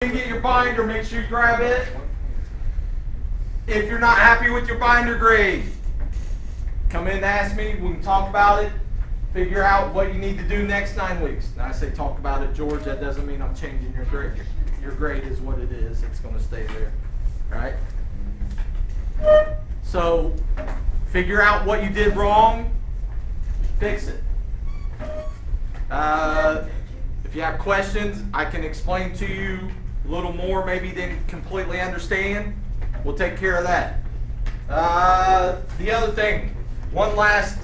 You get your binder, make sure you grab it. If you're not happy with your binder grade, come in and ask me. We can talk about it, figure out what you need to do next 9 weeks. Now I say talk about it, George, that doesn't mean I'm changing your grade. Your grade is what it is. It's going to stay there. All right? So figure out what you did wrong, fix it. If you have questions, I can explain to you a little more, maybe didn't completely understand. We'll take care of that. The other thing, one last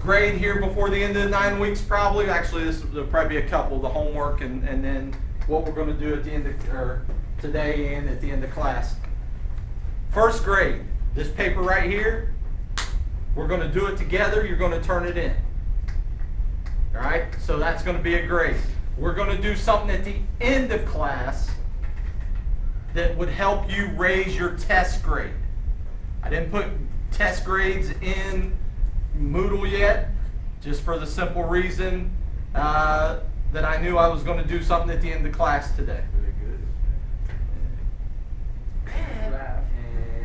grade here before the end of the 9 weeks probably. Actually, there'll probably be a couple, the homework and then what we're going to do at the end of, today and at the end of class. First grade, this paper right here, we're going to do it together. You're going to turn it in. All right, so that's going to be a grade. We're going to do something at the end of class that would help you raise your test grade. I didn't put test grades in Moodle yet, just for the simple reason that I knew I was going to do something at the end of class today.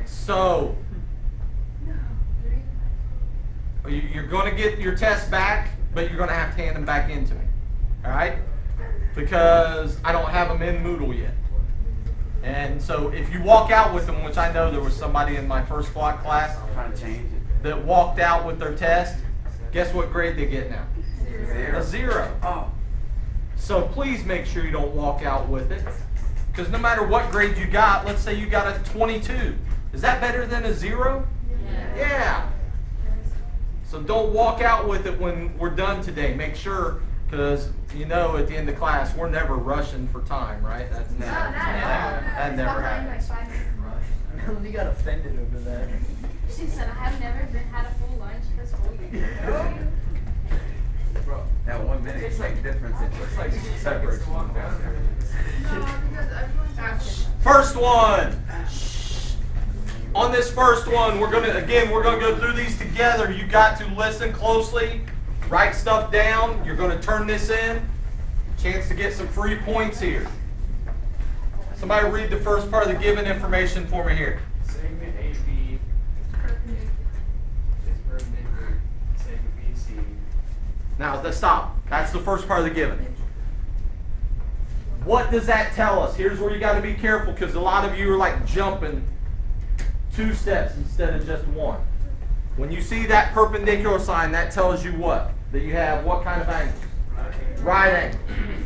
So, you're going to get your tests back, but you're going to have to hand them back in to me. All right? Because I don't have them in Moodle yet. And so if you walk out with them, which I know there was somebody in my first block class that walked out with their test, guess what grade they get now? A 0. Oh. So please make sure you don't walk out with it. Because no matter what grade you got, let's say you got a 22. Is that better than a 0? Yeah. So don't walk out with it when we're done today. Make sure, because you know at the end of class, we're never rushing for time, right? That's never, that never happens. Melanie got offended over that. She said, I have never had a full lunch this whole year. Bro, that 1 minute makes difference. It's like separate. First one. On this first one, we're gonna go through these together. You got to listen closely, write stuff down. You're gonna turn this in. Chance to get some free points here. Somebody read the first part of the given information for me here. Segment AB is perpendicular to segment BC. Now, stop. That's the first part of the given. What does that tell us? Here's where you got to be careful, because a lot of you are like jumping 2 steps instead of just 1. When you see that perpendicular sign, that tells you what? That you have what kind of angles? Right angle.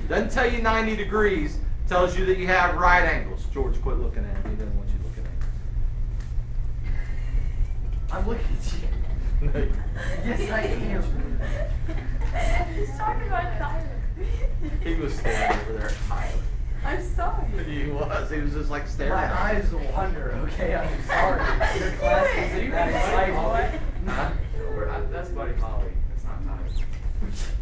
Doesn't tell you 90 degrees. Tells you that you have right angles. George, quit looking at me. He doesn't want you looking at me. I'm looking at you. Yes, I am. He's talking about Tyler. He was staring over there at Tyler. I'm sorry. He was. He was just like staring My at me. eyes will wander, okay? I'm sorry. Your class isn't that exciting. Huh? That's Buddy Holly. That's not Tyler.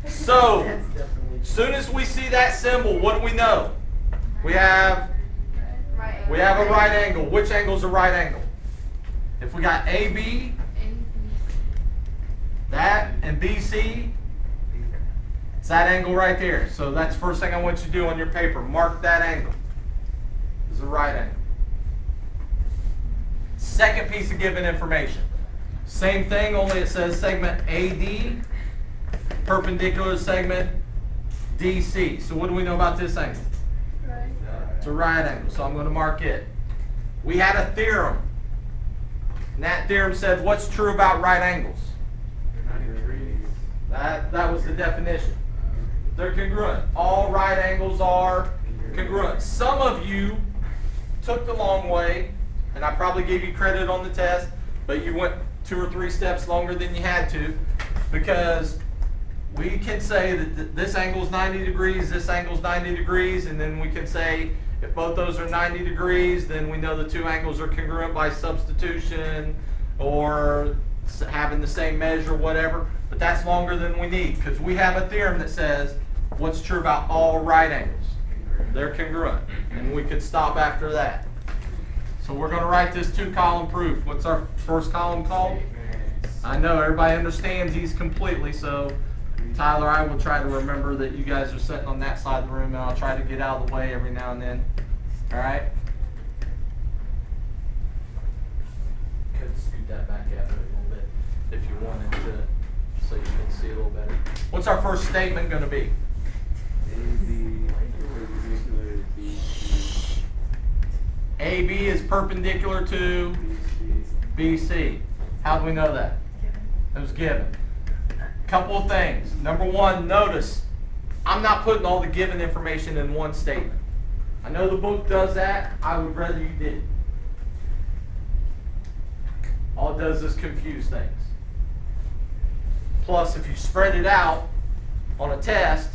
So, That's definitely as soon as we see that symbol, what do we know? We have a right angle. Which angle is a right angle? If we got AB, that, and BC, it's that angle right there. So that's the first thing I want you to do on your paper. Mark that angle. It's a right angle. Second piece of given information. Same thing, only it says segment AD, perpendicular to segment DC. So what do we know about this angle? It's a right angle, so I'm going to mark it. We had a theorem. And that theorem said, what's true about right angles? That was the definition. They're congruent. All right angles are congruent. Some of you took the long way, and I probably gave you credit on the test, but you went 2 or 3 steps longer than you had to, because we can say that this angle is 90 degrees, this angle is 90 degrees, and then we can say if both those are 90 degrees, then we know the 2 angles are congruent by substitution or having the same measure, whatever. But that's longer than we need, because we have a theorem that says what's true about all right angles. They're congruent, and we could stop after that. So we're going to write this 2-column proof. What's our first column called? I know everybody understands these completely, so Tyler, I will try to remember that you guys are sitting on that side of the room, and I'll try to get out of the way every now and then. All right? Could scoot that back out a little bit if you wanted to, so you can see a little better. What's our first statement going to be? AB is perpendicular to BC. How do we know that? It was given. Couple of things. Number one, notice I'm not putting all the given information in one statement. I know the book does that. I would rather you did. All it does is confuse things. Plus, if you spread it out on a test,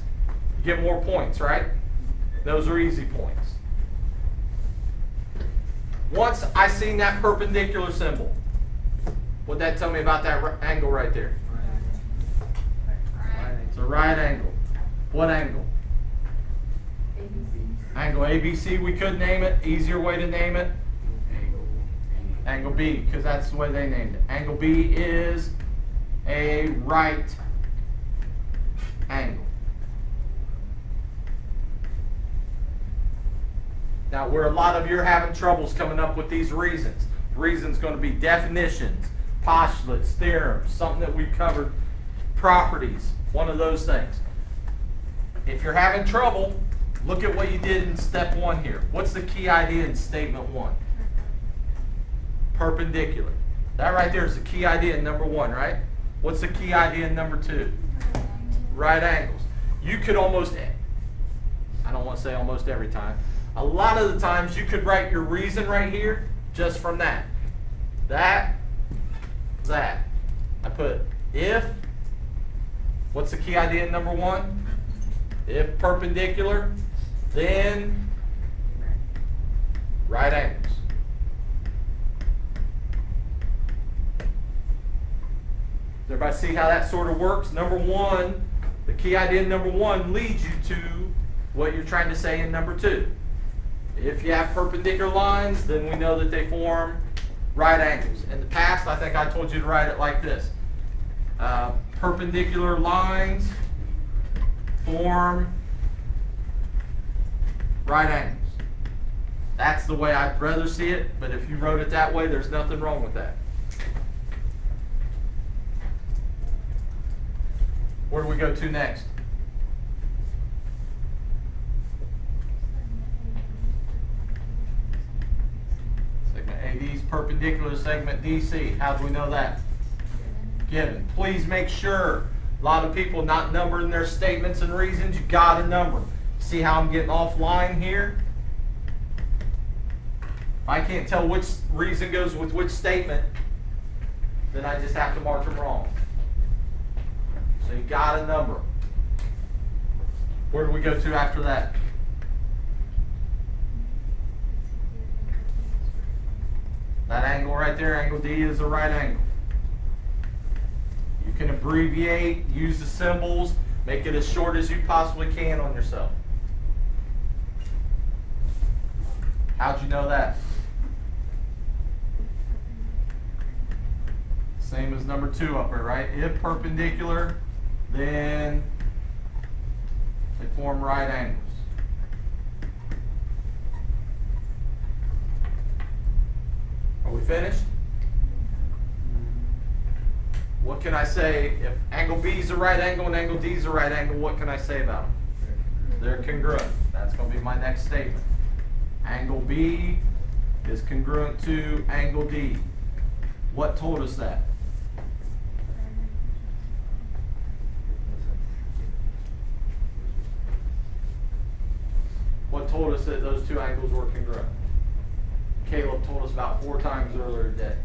you get more points, right? Those are easy points. Once I seen that perpendicular symbol, what'd that tell me about that angle right there? It's a right angle. What angle? Angle ABC. We could name it. Easier way to name it? Angle B, because that's the way they named it. Angle B is a right angle. Now, where a lot of you are having troubles coming up with these reasons, the reason's going to be definitions, postulates, theorems, something that we've covered, properties, one of those things. If you're having trouble, look at what you did in step one here. What's the key idea in statement one? Perpendicular. That right there is the key idea in number one, right? What's the key idea in number two? Right angles. You could almost, I don't want to say almost every time, a lot of the times you could write your reason right here just from that. That. I put if, what's the key idea in number one? If perpendicular, then right angles. Does everybody see how that sort of works? Number one, the key idea in number one leads you to what you're trying to say in number two. If you have perpendicular lines, then we know that they form right angles. In the past, I think I told you to write it like this. Perpendicular lines form right angles. That's the way I'd rather see it, but if you wrote it that way, there's nothing wrong with that. Where do we go to next? Segment AD is perpendicular to segment DC. How do we know that? Given. Please make sure. A lot of people not numbering their statements and reasons. You got to number them. See how I'm getting offline here? If I can't tell which reason goes with which statement, then I just have to mark them wrong. So you got to number them. Where do we go to after that? That angle right there, angle D, is a right angle. You can abbreviate, use the symbols, make it as short as you possibly can on yourself. How'd you know that? Same as number two up here, right? If perpendicular, then they form right angles. Are we finished? What can I say? If angle B is a right angle and angle D is a right angle, what can I say about them? They're congruent. That's going to be my next statement. Angle B is congruent to angle D. What told us that? What told us that those two angles were congruent? Caleb told us about 4 times earlier today.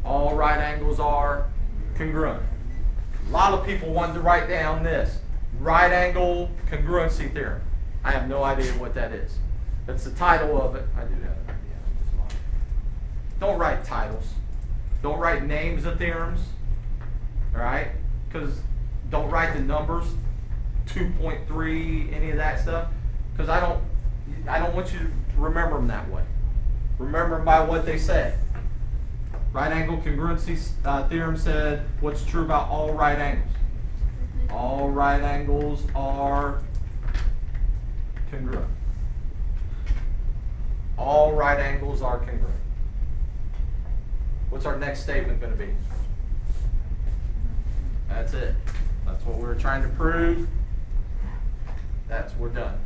All right angles are congruent. A lot of people wanted to write down this right angle congruency theorem. I have no idea what that is. That's the title of it. I do have an idea. Don't write titles. Don't write names of theorems. All right? Because don't write the numbers 2.3, any of that stuff. Because I don't want you to remember them that way. Remember them by what they say. Right angle congruency theorem said what's true about all right angles. All right angles are congruent. All right angles are congruent. What's our next statement going to be? That's it. That's what we're trying to prove. We're done.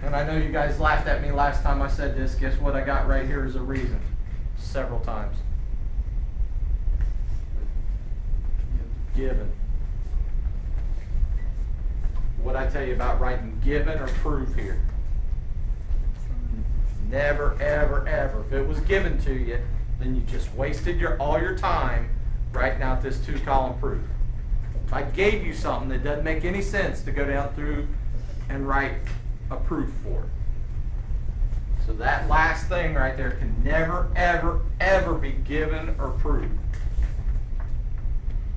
And I know you guys laughed at me last time I said this. Guess what I got right here is a reason. Several times. Given. What I tell you about writing given or prove here? Never, ever, ever. If it was given to you, then you just wasted all your time writing out this 2-column proof. If I gave you something that doesn't make any sense to go down through and write a proof for it. So that last thing right there can never, ever, ever be given or proved.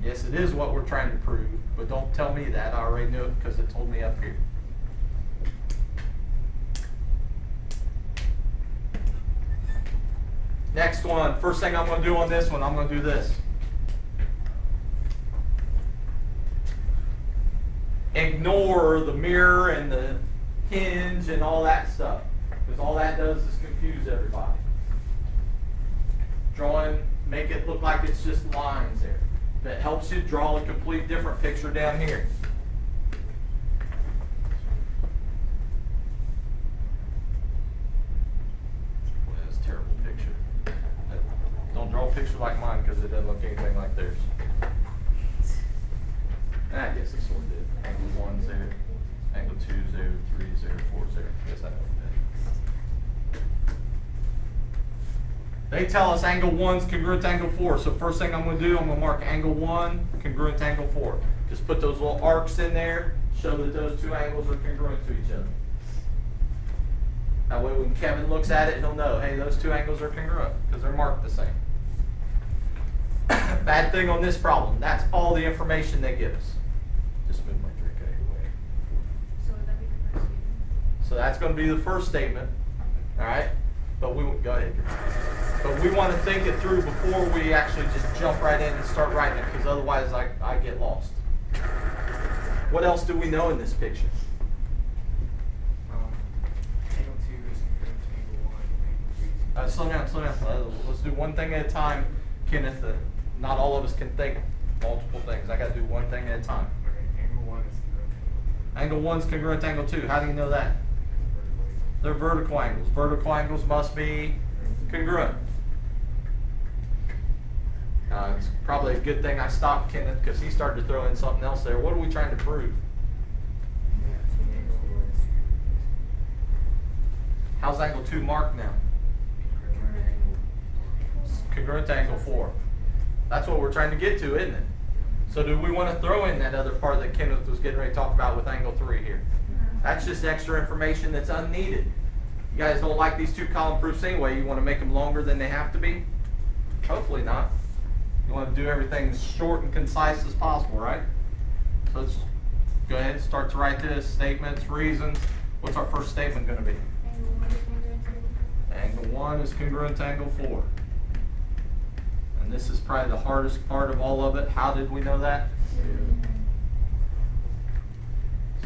Yes, it is what we're trying to prove, but don't tell me that. I already knew it because it told me up here. Next one. First thing I'm going to do on this one, I'm going to do this. Ignore the mirror and the hinge and all that stuff, because all that does is confuse everybody. Drawing, make it look like it's just lines there. That helps you draw a complete different picture down here. Boy, that's a terrible picture. Don't draw a picture like mine because it doesn't look anything like theirs. I guess it sort of did. Angle 1's there, angle 2's there, 3's there, 4's there. I guess I know what that is. They tell us angle 1's congruent to angle 4. So first thing I'm going to do, I'm going to mark angle 1 congruent to angle 4. Just put those little arcs in there, show that those two angles are congruent to each other. That way when Kevin looks at it, he'll know, hey, those two angles are congruent because they're marked the same. Bad thing on this problem, that's all the information they give us. Just move my drink out of your way. So would that be the first statement? So that's going to be the first statement, all right? But we go ahead. But we want to think it through before we actually just jump right in and start writing it, because otherwise I get lost. What else do we know in this picture? Angle 2 is congruent to angle 1, angle 3 is Slow down, slow down. Let's do one thing at a time, Kenneth. Not all of us can think multiple things. I got to do one thing at a time. okay, angle 1 is congruent to angle 2. Angle 1's congruent to angle 2. How do you know that? They're vertical angles. Vertical angles must be congruent. It's probably a good thing I stopped Kenneth because he started to throw in something else there. What are we trying to prove? How's angle 2 marked now? Congruent to angle 4. That's what we're trying to get to, isn't it? So do we want to throw in that other part that Kenneth was getting ready to talk about with angle 3 here? That's just extra information that's unneeded. You guys don't like these 2-column proofs anyway. You want to make them longer than they have to be? Hopefully not. You want to do everything as short and concise as possible, right? So let's go ahead and start to write this. Statements, reasons. What's our first statement going to be? Angle 1 is congruent to angle 2. Angle 1 is congruent to angle 4. And this is probably the hardest part of all of it. How did we know that?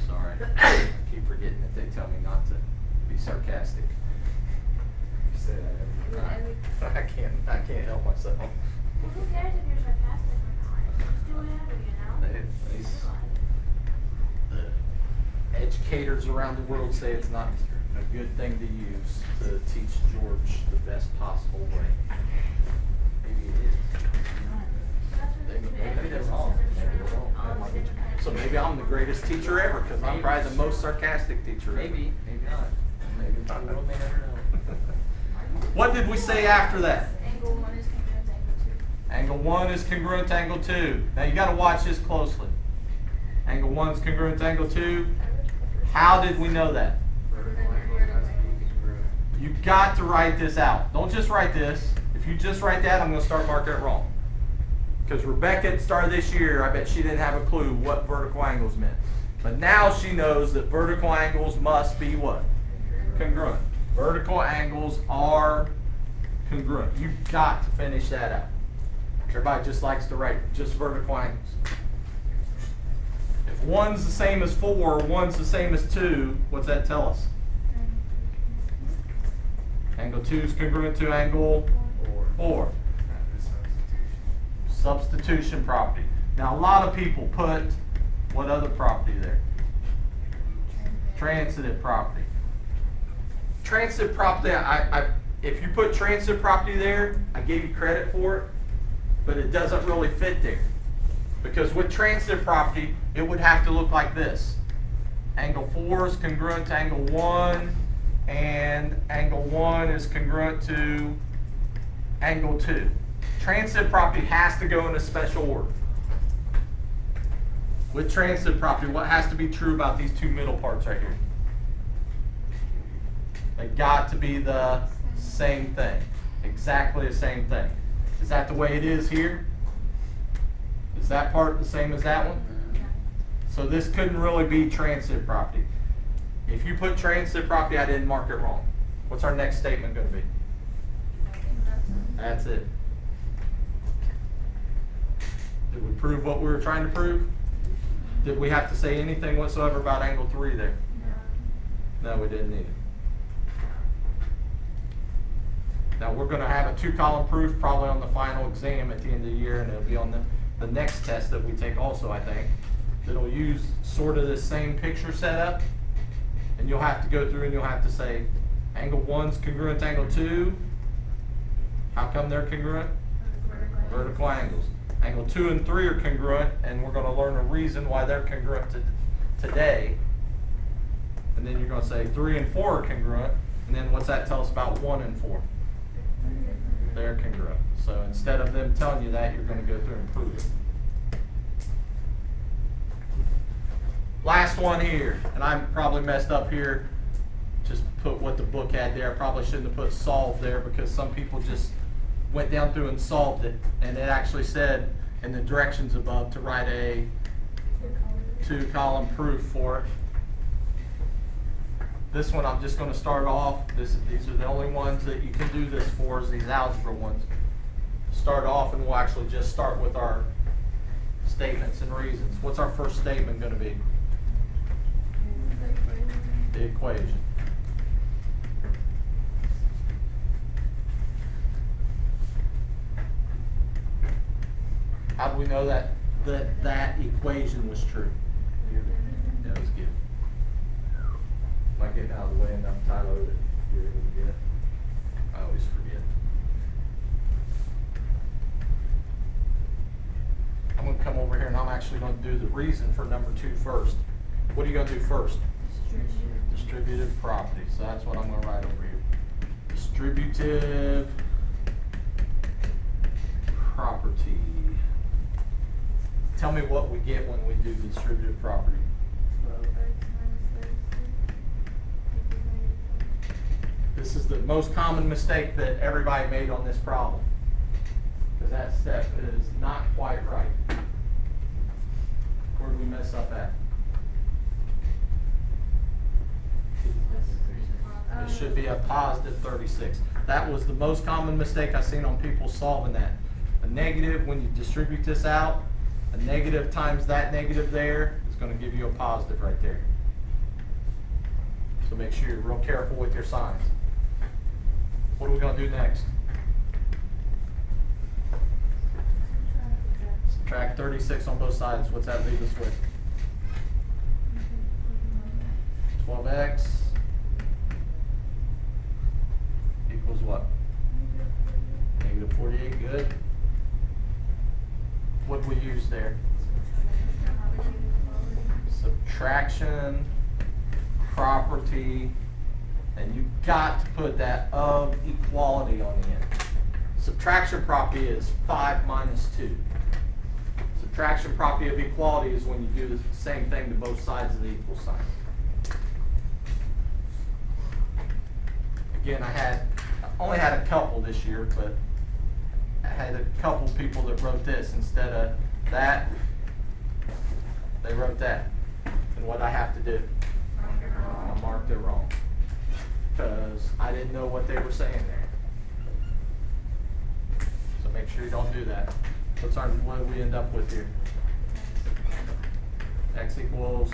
Sorry. I keep forgetting that they tell me not to be sarcastic. You say that every time. I can't help myself. Well, who cares if you're sarcastic or not? Just do whatever, you know? These educators around the world say it's not a good thing to use to teach George the best possible way. Maybe it is. Maybe they're wrong. Maybe they're wrong. So maybe I'm the greatest teacher ever because I'm probably the most sarcastic teacher ever. Maybe not. Maybe not. The world may never know. What did we say after that? Angle 1 is congruent to angle 2. Angle 1 is congruent to angle 2. Now you got to watch this closely. Angle 1 is congruent to angle 2. How did we know that? Vertical angles has to be congruent. You got to write this out. Don't just write this. If you just write that, I'm going to start marking it wrong. Because Rebecca at the start of this year, I bet she didn't have a clue what vertical angles meant. But now she knows that vertical angles must be what? Congruent. Vertical angles are congruent. You've got to finish that out. Everybody just likes to write just vertical angles. If 1's the same as 4, 1's the same as 2, what's that tell us? Angle 2 is congruent to angle 4. Substitution property. Now a lot of people put what other property there? Transitive property. Transitive property, if you put transitive property there, I gave you credit for it, but it doesn't really fit there. Because with transitive property, it would have to look like this. Angle 4 is congruent to angle 1, and angle 1 is congruent to angle 2. Transitive property has to go in a special order. With transitive property, what has to be true about these two middle parts right here? They got to be the same thing. Exactly the same thing. Is that the way it is here? Is that part the same as that one? So this couldn't really be transitive property. If you put transitive property, I didn't mark it wrong. What's our next statement going to be? That's it. Did we prove what we were trying to prove? Did we have to say anything whatsoever about angle 3 there? No, we didn't need it. Now we're going to have a 2-column proof probably on the final exam at the end of the year, and it'll be on the next test that we take also, I think. It'll use sort of this same picture setup, and you'll have to go through and you'll have to say angle 1's congruent to angle 2. How come they're congruent? Vertical angles. Angle 2 and 3 are congruent, and we're going to learn a reason why they're congruent today. And then you're going to say 3 and 4 are congruent, and then what's that tell us about 1 and 4? They're congruent. So instead of them telling you that, you're going to go through and prove it. Last one here, and I probably messed up here. Just put what the book had there. I probably shouldn't have put solve there because some people just went down through and solved it, and it actually said in the directions above to write a 2-column proof for it. This one I'm just going to start off. These are the only ones that you can do this for, is these algebra ones. Start off, and we'll actually just start with our statements and reasons. What's our first statement going to be? The equation. How do we know that equation was true? Yeah, it was given. Am I getting out of the way enough, Tyler, that you're able to get it? I always forget. I'm going to come over here and I'm actually going to do the reason for number 2 first. What are you going to do first? Distributive property. So that's what I'm going to write over here. Distributive property. Tell me what we get when we do distributive property. This is the most common mistake that everybody made on this problem, because that step is not quite right. Where did we mess up at? It should be a positive 36. That was the most common mistake I've seen on people solving that. A negative, when you distribute this out, a negative times that negative there is going to give you a positive right there. So make sure you're real careful with your signs. What are we going to do next? Subtract 36 on both sides. What's that leave us with? 12x equals what? Negative 48. Good. What do we use there? Subtraction property, and you got to put that of equality on the end. Subtraction property is 5 minus 2. Subtraction property of equality is when you do the same thing to both sides of the equal sign. Again, I only had a couple this year, but I had a couple people that wrote this instead of that. They wrote that. And what I have to do? I marked it wrong, because I didn't know what they were saying there. So Make sure you don't do that. What do we end up with here? X equals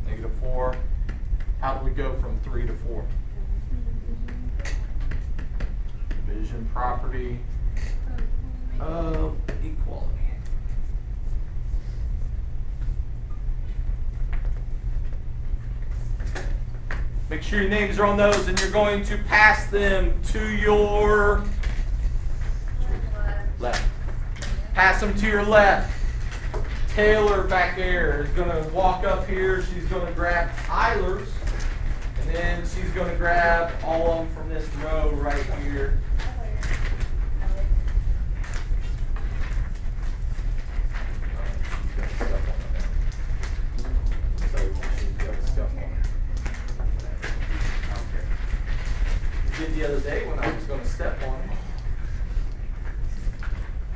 -4. How do we go from 3 to 4? Division property of equality. Make sure your names are on those, and you're going to pass them to your left. Pass them to your left. Taylor back there is going to walk up here. She's going to grab Tyler's, and then she's going to grab all of them from this row right here. Did the other day when I was going to step on him.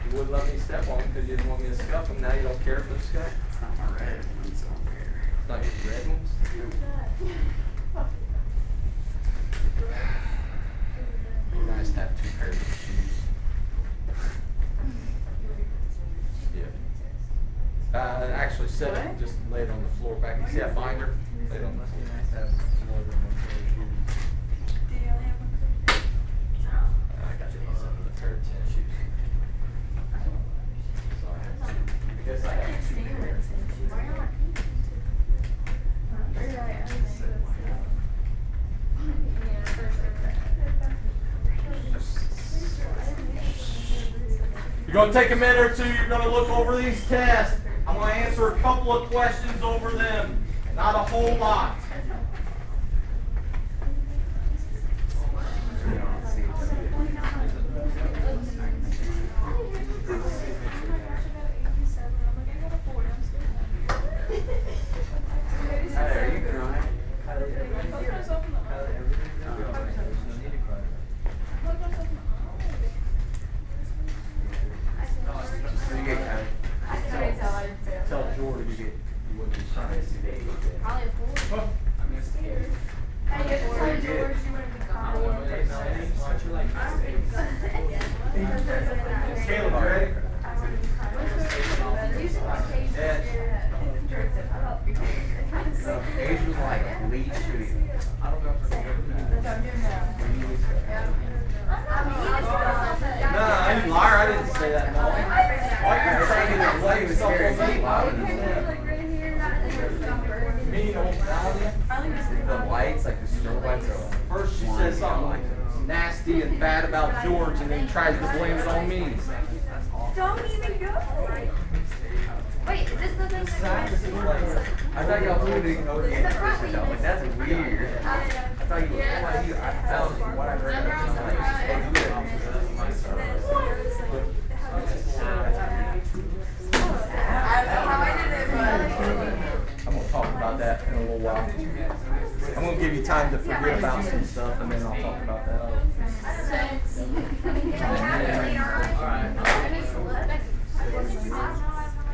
You wouldn't let me step on him because you didn't want me to scuff him. Now you don't care for the scuff? It's not my red ones on there. Not your red ones? Be nice to have 2 pairs of shoes. Yeah. Actually set it, just lay it on the floor back. You see that binder? Lay it on the floor. Nice to have more than one pair of shoes. I got you a pair of tennis shoes. Sorry. I guess I have 2 pairs. You're going to take a minute or two. You're going to look over these tests. I'm going to answer a couple of questions over them. Not a whole lot. Tyler, are you crying? So you get Tyler. Tell Jordan you wouldn't be trying to see that. Probably a 4. Huh? I'm scared. Hey, you have to tell George you wouldn't be calm. Caleb, you ready? Age was like lead shooting. I don't know if I'm No, I didn't lie. I didn't say that. No. Why I are was you thinking trying that Blake was scared of me. Why would you say to mean old Melanie? the lights, like the strobe lights are like. First she says something like nasty and bad about George, and then tries to blame it on me. Don't even go. Wait, is this the thing that I thought y'all flew to go get it. I was like, that's weird. I thought you were, I felt what I heard. I was like, hey, you did my I'm gonna talk about that in a little while. I'm gonna give you time to forget about some stuff, and then I'll talk about that.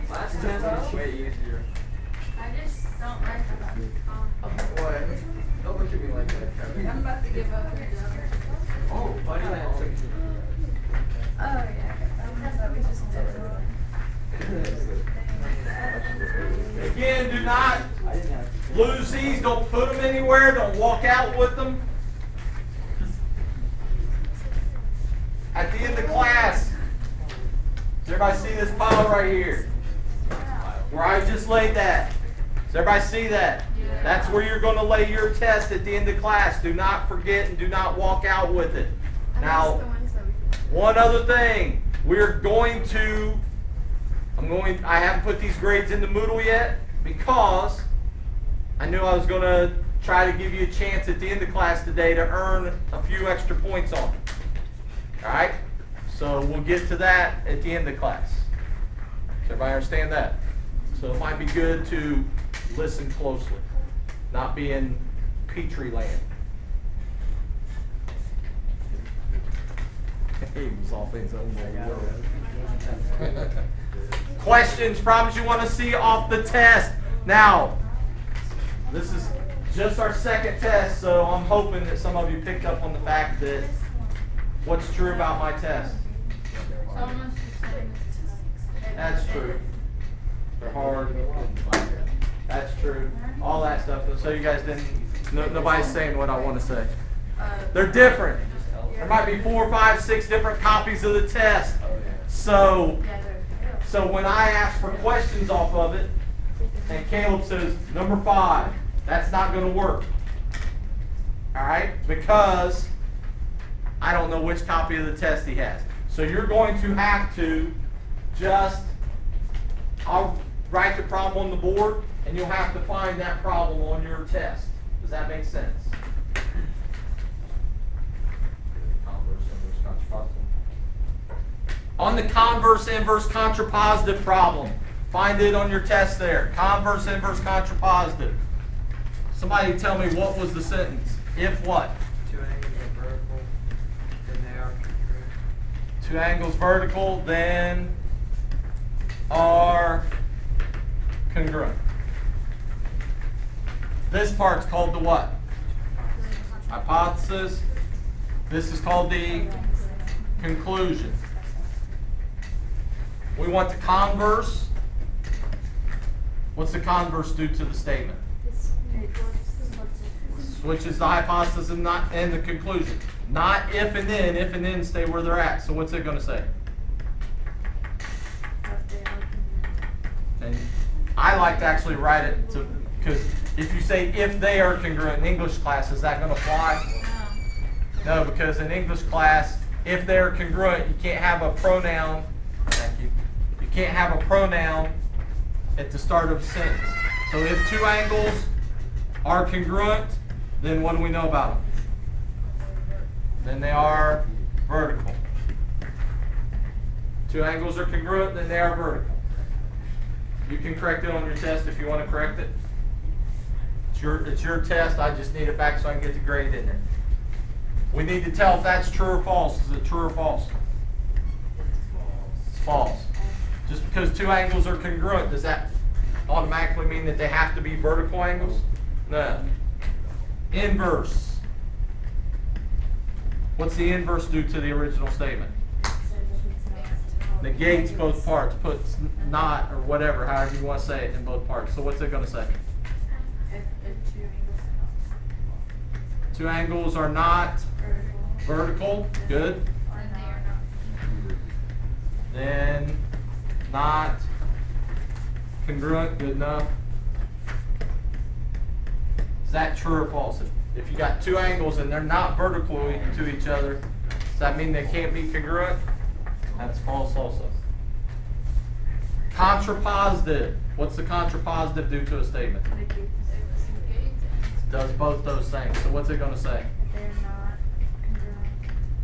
Last test was way easier. I just don't like What? Don't look at me like that, Kevin. I'm about to give up. Oh, buddy, that took you. Oh, yeah. We just did Again, do not lose these. Don't put them anywhere. Don't walk out with them. At the end of class, does everybody see this pile right here? Where I just laid that. Does everybody see that? That's where you're going to lay your test at the end of class. Do not forget and do not walk out with it. Now, one other thing. We're going to, I haven't put these grades into Moodle yet because I knew I was going to try to give you a chance at the end of class today to earn a few extra points on it. All right? So we'll get to that at the end of class. Does everybody understand that? So it might be good to listen closely, not be in Petri land. All things Questions, problems you want to see off the test. Now, this is just our second test, so I'm hoping that some of you picked up on the fact that What's true about my test? It's almost the same as That's true. They're hard. That's true. All that stuff. So you guys didn't, nobody's saying what I want to say. They're different. There might be 4, 5, 6 different copies of the test. So when I ask for questions off of it, and Caleb says, number 5, that's not going to work. Alright? Because I don't know which copy of the test he has. So you're going to have to just, I'll write the problem on the board, and you'll have to find that problem on your test. Does that make sense? On the converse, inverse, contrapositive problem, find it on your test there. Converse, inverse, contrapositive. Somebody tell me what was the sentence. If what? 2 angles are vertical, then they are congruent. 2 angles vertical, then are congruent. This part's called the what? Hypothesis. This is called the conclusion. We want the converse. What's the converse do to the statement? Switches the hypothesis and the conclusion. Not if and then stay where they're at. So what's it going to say? And I like to actually write it because if you say if they are congruent in English class, is that going to fly? No, because in English class, if they're congruent, you can't have a pronoun. Thank you. You can't have a pronoun at the start of a sentence. So if 2 angles are congruent, then what do we know about them? Then they are vertical. 2 angles are congruent, then they are vertical. You can correct it on your test if you want to correct it. It's your test. I just need it back so I can get the grade in there. We need to tell if that's true or false. Is it true or false? It's false. Just because 2 angles are congruent, does that automatically mean that they have to be vertical angles? No. Inverse. What's the inverse do to the original statement? Negates both parts, puts not or whatever, however you want to say it in both parts. So what's it going to say? 2 angles are not vertical. Good. Then not congruent. Good enough. Is that true or false? If you got 2 angles and they're not vertical to each other, does that mean they can't be congruent? That's false also. Contrapositive. What's the contrapositive do to a statement? It does both those things. So what's it going to say? They're not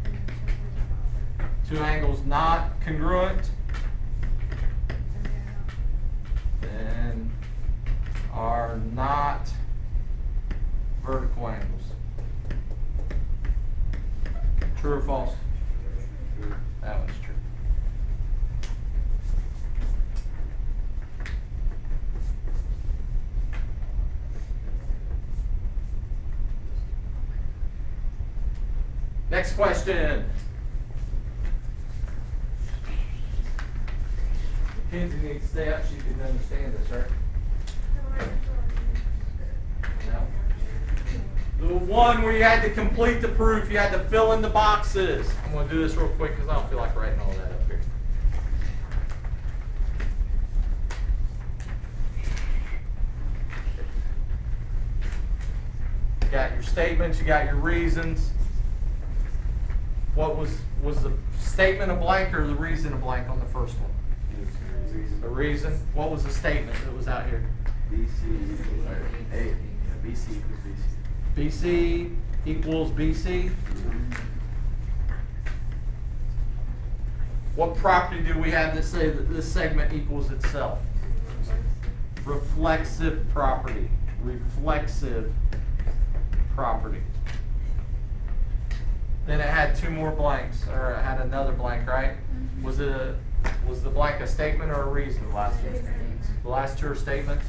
congruent. 2 angles not congruent. Then are not vertical angles. True or false? That one's true. Next question. Kids need to stay up so you can understand this, right? No. The one where you had to complete the proof, you had to fill in the boxes. I'm going to do this real quick because I don't feel like writing all that up here. You got your statements, you got your reasons. What was the statement a blank or the reason a blank on the first one? The reason. What was the statement that was out here? BC equals BC. What property do we have that say that this segment equals itself? Reflexive property. Reflexive property. Then it had 2 more blanks, or it had another blank, right? Was the blank a statement or a reason? The last 2. The last 2 are statements.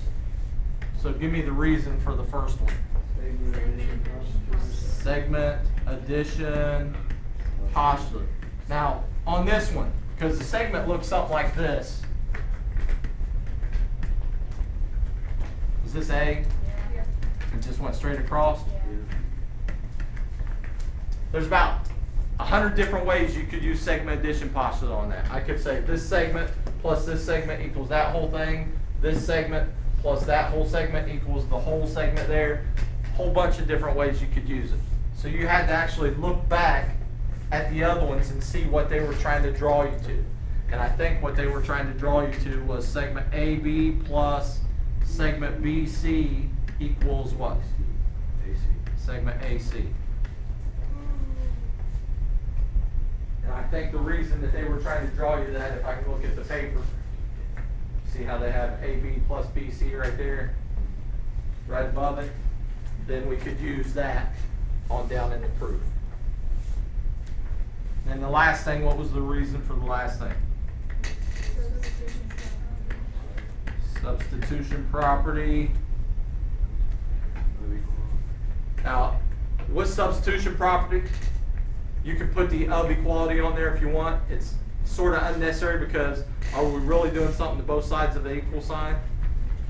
So give me the reason for the first one. Segment, addition, postulate. Now, on this one, because the segment looks something like this. Is this A? Yeah. It just went straight across? There's about 100 different ways you could use segment addition postulate on that. I could say this segment plus this segment equals that whole thing. This segment plus that whole segment equals the whole segment there. Whole bunch of different ways you could use it. So you had to actually look back at the other ones and see what they were trying to draw you to. And I think what they were trying to draw you to was segment AB plus segment BC equals what? Segment AC. And I think the reason that they were trying to draw you that, if I can look at the paper, see how they have AB plus BC right there, right above it, then we could use that on down in the proof. And the last thing, what was the reason for the last thing? Substitution property. Now, with substitution property, you can put the of equality on there if you want. It's sort of unnecessary because are we really doing something to both sides of the equal sign?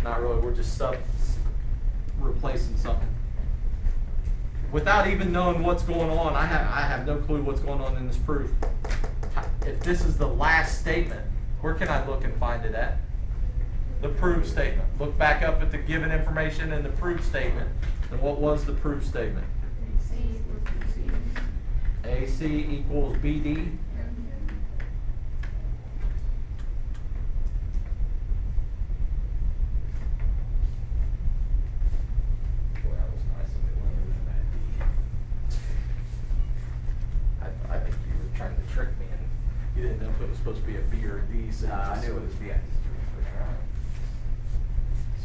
Not really, we're just replacing something. Without even knowing what's going on, I have no clue what's going on in this proof. If this is the last statement, where can I look and find it at? The proof statement. Look back up at the given information in the proof statement. And what was the proof statement? AC equals BD. I think you were trying to trick me and you didn't know if it was supposed to be a B or a D. So I knew it was B.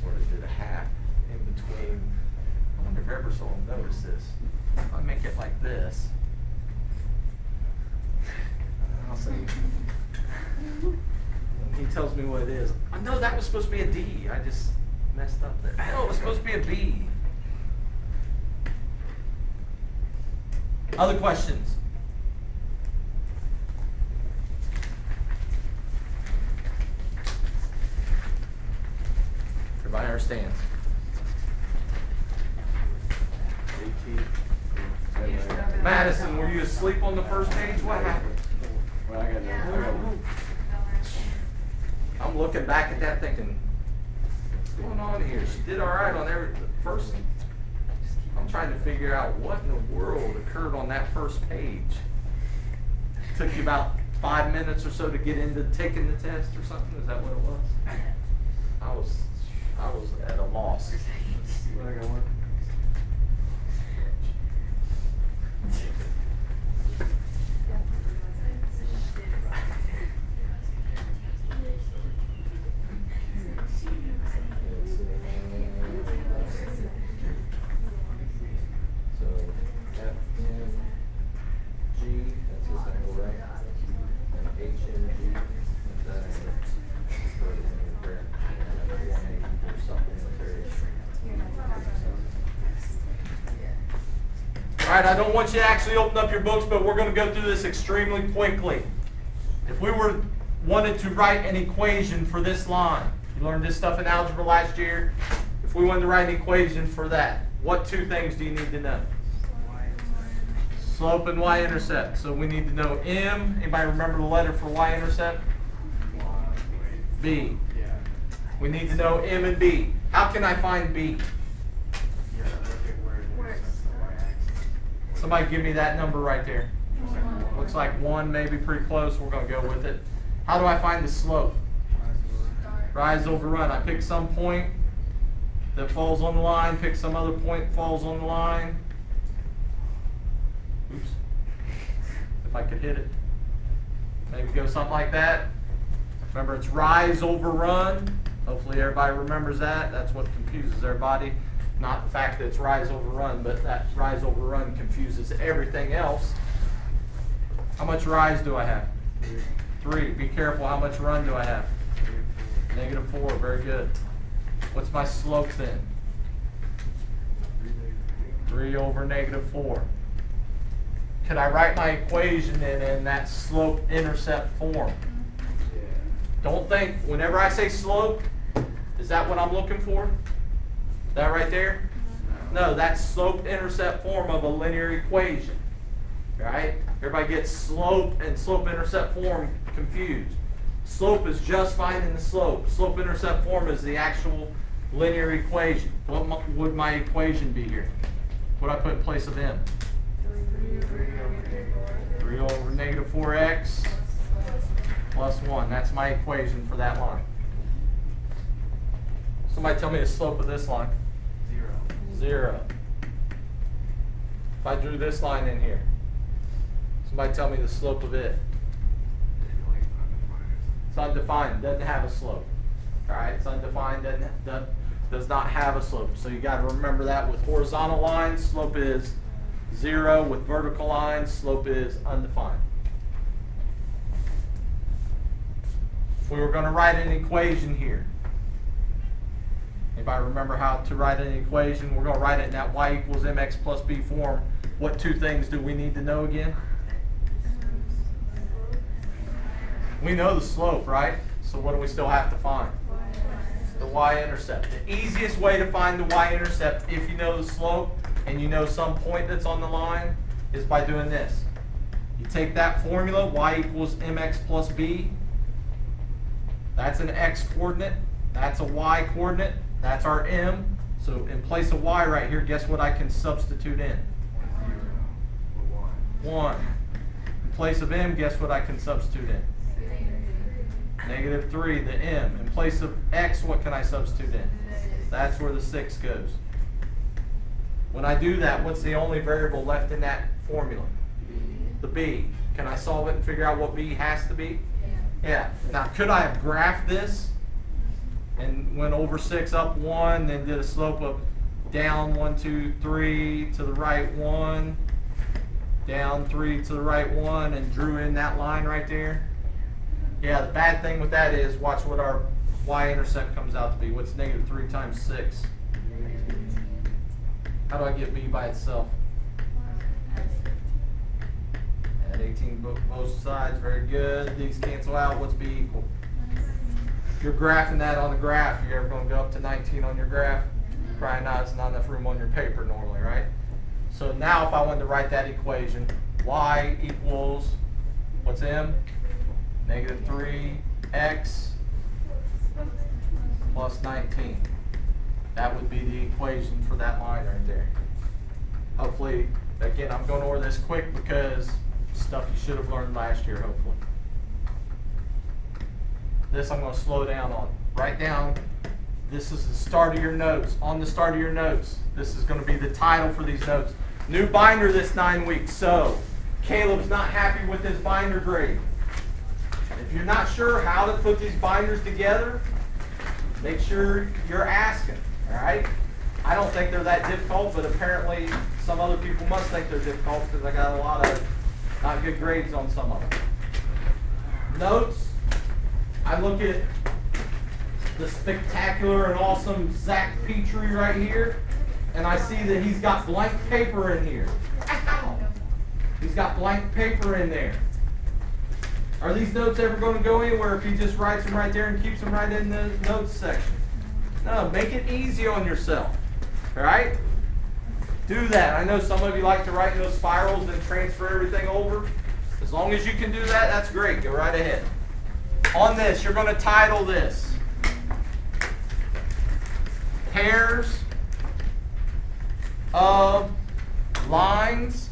Sort of did a half in between. I wonder if Ebersol will notice this. If I make it like this, I'll say, when he tells me what it is, I know that was supposed to be a D. I just messed up there. I know it was supposed to be a B. Other questions? Everybody understands? Madison, were you asleep on the first page? What happened? Well, I got I'm looking back at that thinking, what's going on here? She did all right on the first. I'm trying to figure out what in the world occurred on that first page. It took you about 5 minutes or so to get into taking the test or something? Is that what it was? I was at a loss. I got one. So F, N, G, that's this angle, right? And H, N, G, that's that angle. All right, I don't want you to actually open up your books, but we're going to go through this extremely quickly. If we wanted to write an equation for this line, you learned this stuff in algebra last year. If we wanted to write an equation for that, what two things do you need to know? Slope and y-intercept. So we need to know M. Anybody remember the letter for y-intercept? B. We need to know M and B. How can I find B? Somebody give me that number right there. Looks like 1, maybe pretty close. We're going to go with it. How do I find the slope? Rise over run. I pick some point that falls on the line, pick some other point that falls on the line. Oops. If I could hit it. Maybe go something like that. Remember, it's rise over run. Hopefully everybody remembers that. That's what confuses everybody. Not the fact that it's rise over run, but that rise over run confuses everything else. How much rise do I have? 3. Be careful. How much run do I have? -4. Very good. What's my slope then? 3 over -4. Could I write my equation in that slope-intercept form? Don't think, whenever I say slope, is that what I'm looking for? That right there? No, that's slope-intercept form of a linear equation. Right? Everybody gets slope and slope-intercept form confused. Slope is just finding the slope. Slope-intercept form is the actual linear equation. What would my equation be here? What do I put in place of m? 3 over negative 4x plus 1. That's my equation for that line. Somebody tell me the slope of this line. 0. If I drew this line in here, somebody tell me the slope of it. It's undefined, doesn't have a slope. Alright, it's undefined, does not have a slope. So you got to remember that with horizontal lines, slope is 0. With vertical lines, slope is undefined. If we were going to write an equation here, anybody remember how to write an equation? We're going to write it in that y equals mx plus b form. What two things do we need to know again? We know the slope, right? So what do we still have to find? The y-intercept. The easiest way to find the y-intercept, if you know the slope and you know some point that's on the line, is by doing this. You take that formula, y equals mx plus b. That's an x coordinate. That's a y coordinate. That's our m. So in place of y right here, guess what I can substitute in? 1. In place of m, guess what I can substitute in? Negative 3, the m. In place of x, what can I substitute in? That's where the 6 goes. When I do that, what's the only variable left in that formula? The b. Can I solve it and figure out what b has to be? Yeah. Now, could I have graphed this and went over 6, up 1, then did a slope of down 1, 2, 3, to the right 1, down 3 to the right 1, and drew in that line right there? Yeah, the bad thing with that is, watch what our y-intercept comes out to be. What's negative 3 times 6? How do I get b by itself? Add 18 both sides, very good. These cancel out, what's b equal? If you're graphing that on the graph, you're ever going to go up to 19 on your graph? Probably not, it's not enough room on your paper normally, right? So now if I wanted to write that equation, y equals, what's m? Negative 3x plus 19. That would be the equation for that line right there. Hopefully, again, I'm going over this quick because stuff you should have learned last year, hopefully. This I'm going to slow down on. Write down, this is the start of your notes. On the start of your notes, this is going to be the title for these notes. New binder this 9 weeks. So, Caleb's not happy with his binder grade. If you're not sure how to put these binders together, make sure you're asking, all right? I don't think they're that difficult, but apparently some other people must think they're difficult because I got a lot of not good grades on some of them. Notes, I look at the spectacular and awesome Zach Petrie right here, and I see that he's got blank paper in here. He's got blank paper in there. Are these notes ever going to go anywhere if he just writes them right there and keeps them right in the notes section? No, make it easy on yourself. All right? Do that. I know some of you like to write in those spirals and transfer everything over. As long as you can do that, that's great. Go right ahead. On this, you're going to title this Pairs of Lines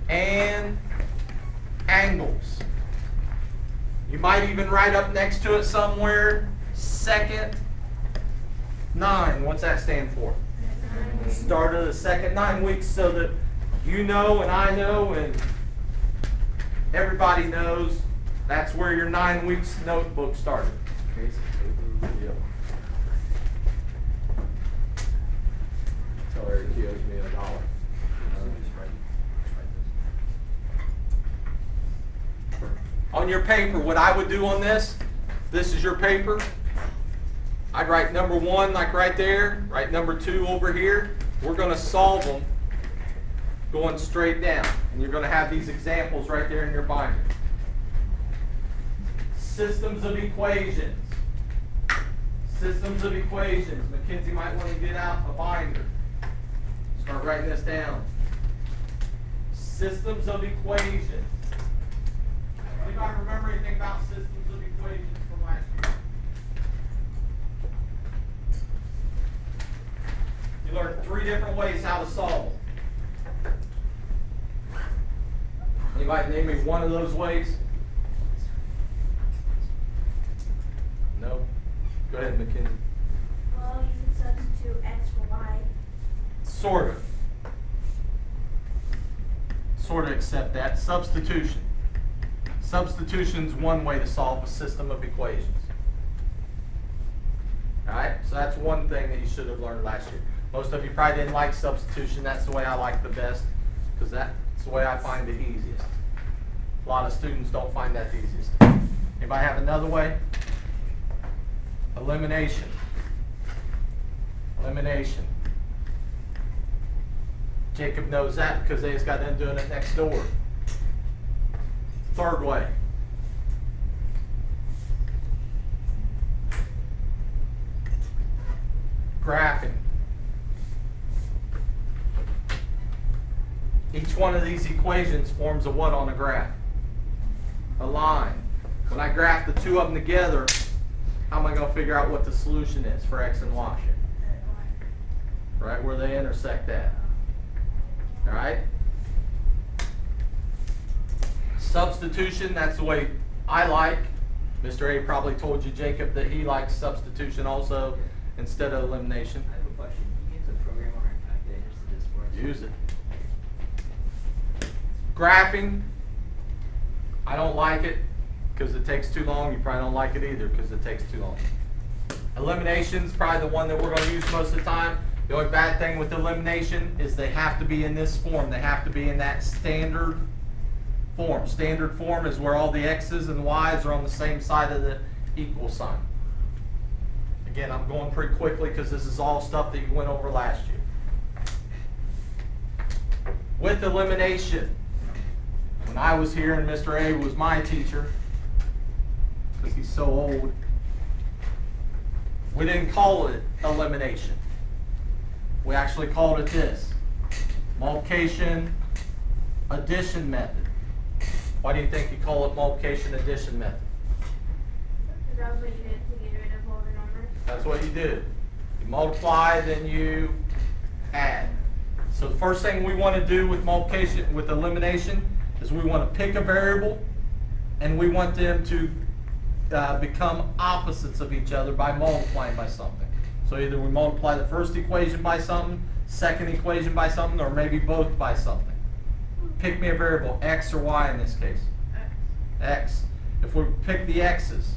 and Angles. You might even write up next to it somewhere, second 9. What's that stand for? Start of the second 9 weeks, so that you know and I know and everybody knows that's where your 9 weeks notebook started. Yep. Tell Eric he owes me $1. On your paper, what I would do on this is your paper. I'd write number 1 like right there, write number 2 over here. We're going to solve them going straight down. And you're going to have these examples right there in your binder. Systems of equations. Systems of equations. Mackenzie might want to get out a binder. Start writing this down. Systems of equations. Anybody remember anything about systems of equations from last year? You learned 3 different ways how to solve. Anybody name me one of those ways? No? Go ahead, Mackenzie. Well, you can substitute x for y. Sort of. Sort of accept that. Substitution. Substitution's one way to solve a system of equations. Alright, so that's one thing that you should have learned last year. Most of you probably didn't like substitution. That's the way I like the best, because that's the way I find the easiest. A lot of students don't find that the easiest. Anybody have another way? Elimination. Elimination. Jacob knows that because they just got done doing it next door. Third way. Graphing. Each one of these equations forms a what on a graph? A line. When I graph the two of them together, how am I going to figure out what the solution is for x and y? Right where they intersect at. Alright? Substitution, that's the way I like. Mr. A probably told you, Jacob, that he likes substitution also instead of elimination. I have a question. Can you use a program on our calculators to do this for us? Use it. Graphing, I don't like it because it takes too long. You probably don't like it either because it takes too long. Elimination's probably the one that we're going to use most of the time. The only bad thing with elimination is they have to be in this form. They have to be in that standard form. Standard form is where all the x's and y's are on the same side of the equal sign. Again, I'm going pretty quickly because this is all stuff that you went over last year. With elimination, when I was here and Mr. A was my teacher, because he's so old, we didn't call it elimination. We actually called it this: multiplication addition method. Why do you think you call it multiplication addition method? Because that was what you did to get rid of all the numbers. That's what you do. You multiply, then you add. So the first thing we want to do with multiplication, with elimination, is we want to pick a variable, and we want them to become opposites of each other by multiplying by something. So either we multiply the first equation by something, second equation by something, or maybe both by something. Pick me a variable, x or y in this case. X. If we pick the x's,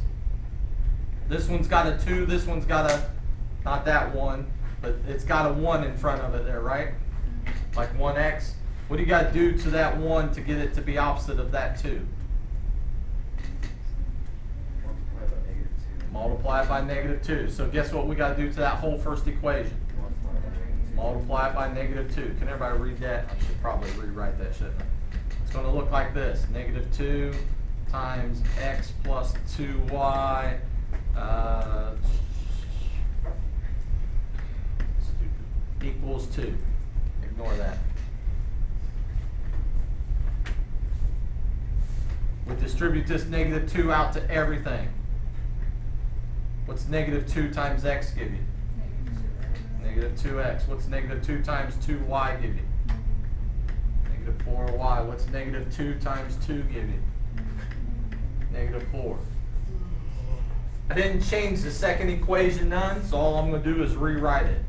this one's got a 2, this one's got a, not that one, but it's got a 1 in front of it there, right? Like 1x. What do you got to do to that 1 to get it to be opposite of that 2? Multiply it by -2. So guess what we got to do to that whole first equation? Multiply it by -2. Can everybody read that? I should probably rewrite that, shouldn't I? It's going to look like this. -2 times x plus 2y equals 2. Ignore that. We distribute this -2 out to everything. What's -2 times x give you? -2x. What's -2 times 2y give you? -4y. What's -2 times 2 give you? -4. I didn't change the second equation none, so all I'm going to do is rewrite it.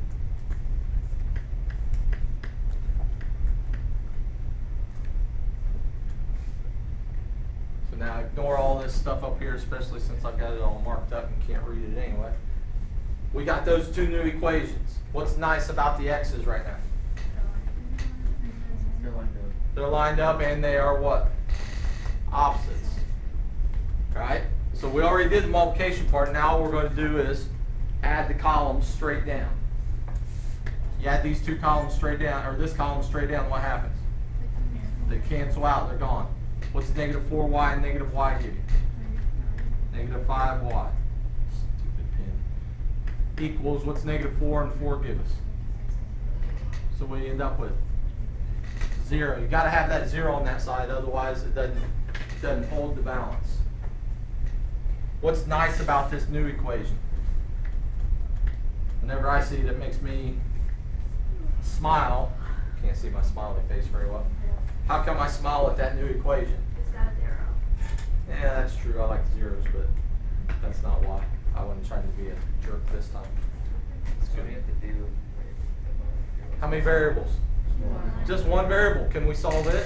So now ignore all this stuff up here, especially since I've got it all marked up and can't read it anyway. We got those two new equations. What's nice about the x's right now? They're lined up and they are what? Opposites. Alright? So we already did the multiplication part. Now all we're going to do is add the columns straight down. You add these two columns straight down, or this column straight down, what happens? They cancel out, they're gone. What's negative 4y and negative y give you? Negative 5y. Stupid pen. Equals, what's negative 4 and 4 give us? So what do you end up with? 0. You got to have that 0 on that side, otherwise it doesn't hold the balance. What's nice about this new equation? Whenever I see it, it makes me smile. Can't see my smiley face very well. How come I smile at that new equation? It's got a 0. Yeah, that's true. I like zeros, but that's not why. I wasn't trying to be a jerk this time. That's what we have to do. How many variables? Just one variable. Can we solve it?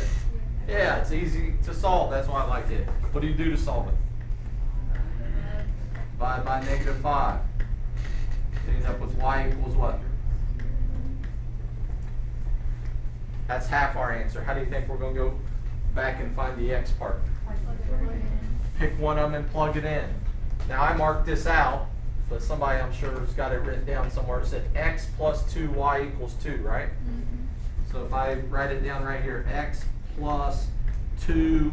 Yeah, it's easy to solve. That's why I like it. What do you do to solve it? Divide by negative 5. You end up with y equals what? That's half our answer. How do you think we're going to go back and find the x part? Pick one of them and plug it in. Now I marked this out, but somebody I'm sure has got it written down somewhere. It said x plus 2y equals 2, right? So if I write it down right here, x plus 2,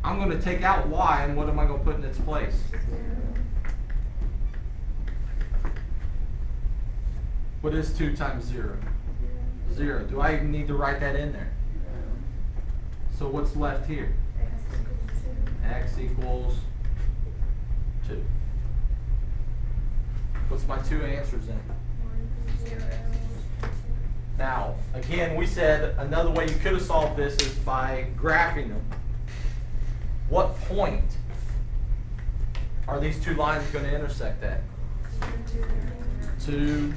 I'm going to take out y, and what am I going to put in its place? What is 2 times 0? 0. Do I even need to write that in there? So what's left here? X equals 2. What's my two answers then? Now, again, we said another way you could have solved this is by graphing them. What point are these two lines going to intersect at? 2,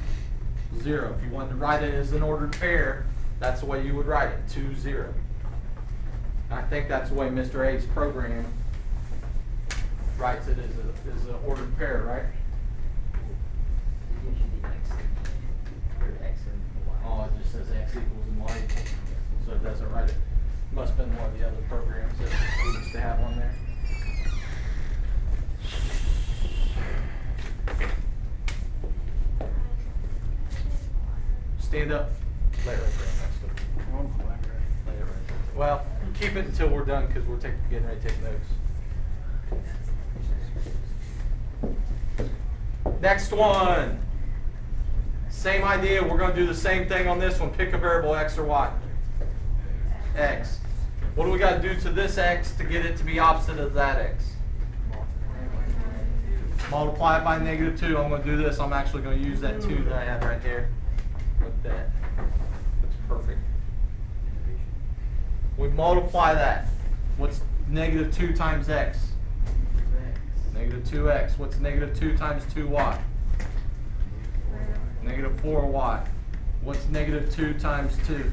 0. If you wanted to write it as an ordered pair, that's the way you would write it, 2, 0. I think that's the way Mr. A's program writes it as an ordered pair, right? Oh, it just says x equals and y equals, so it doesn't write it. Must have been one of the other programs that we used to have on there. Stand up. Lay it right there next to it. Lay it right there. Well, keep it until we're done because we're getting ready to take notes. Next one. Same idea. We're going to do the same thing on this one. Pick a variable, x or y. X. What do we got to do to this x to get it to be opposite of that x? Multiply it by negative 2. I'm going to do this. I'm actually going to use that 2 that I had right there. With that. That's perfect. We multiply that. What's negative 2 times x? Negative 2x. What's negative 2 times 2y? Negative 4y. What's negative 2 times 2?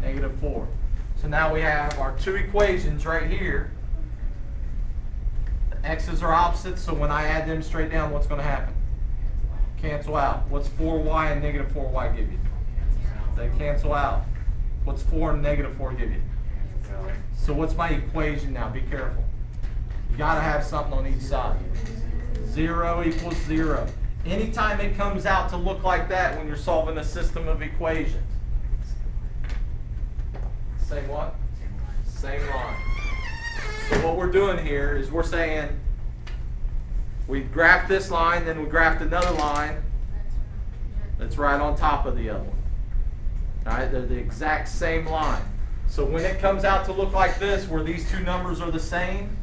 Negative 4. So now we have our two equations right here. The x's are opposite, so when I add them straight down, what's going to happen? Cancel out. What's 4y and negative 4y give you? They cancel out. What's 4 and negative 4 give you? So what's my equation now? Be careful. You got to have something on each side. 0 equals 0. Anytime it comes out to look like that when you're solving a system of equations. Same what? Same line. So what we're doing here is we're saying we graphed this line, then we graphed another line that's right on top of the other one. All right, they're the exact same line. So when it comes out to look like this, where these two numbers are the same,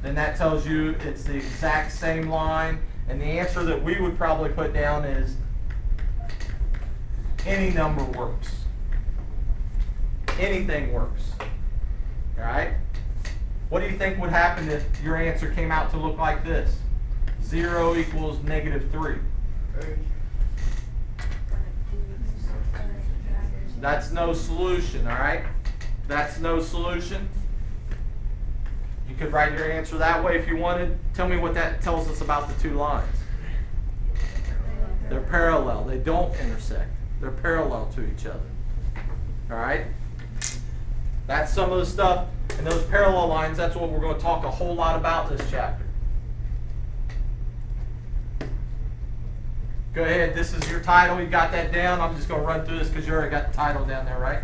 then that tells you it's the exact same line. And the answer that we would probably put down is any number works. Anything works. All right? What do you think would happen if your answer came out to look like this? 0 equals negative 3. That's no solution, all right? That's no solution. You could write your answer that way if you wanted. Tell me what that tells us about the two lines. They're parallel. They don't intersect. They're parallel to each other. All right? That's some of the stuff. And those parallel lines, that's what we're going to talk a whole lot about this chapter. Go ahead. This is your title. You got that down. I'm just going to run through this because you already got the title down there, right?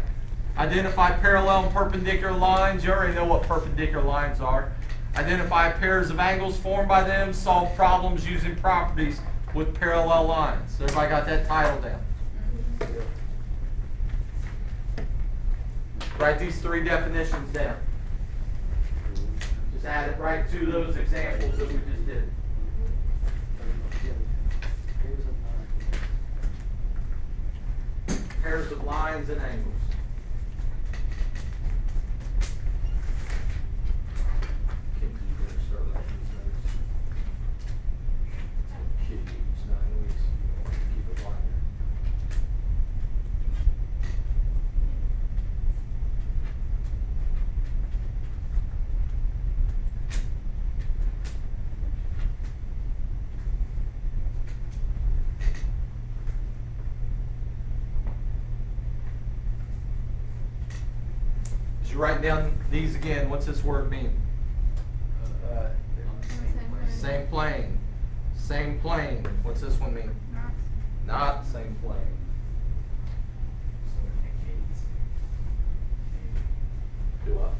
Identify parallel and perpendicular lines. You already know what perpendicular lines are. Identify pairs of angles formed by them. Solve problems using properties with parallel lines. Everybody got that title down? Write these three definitions down. Just add it right to those examples that we just did. Pairs of lines and angles. As you write down these again, what's this word mean? Same plane. Same plane. What's this one mean? Not same plane. Do what?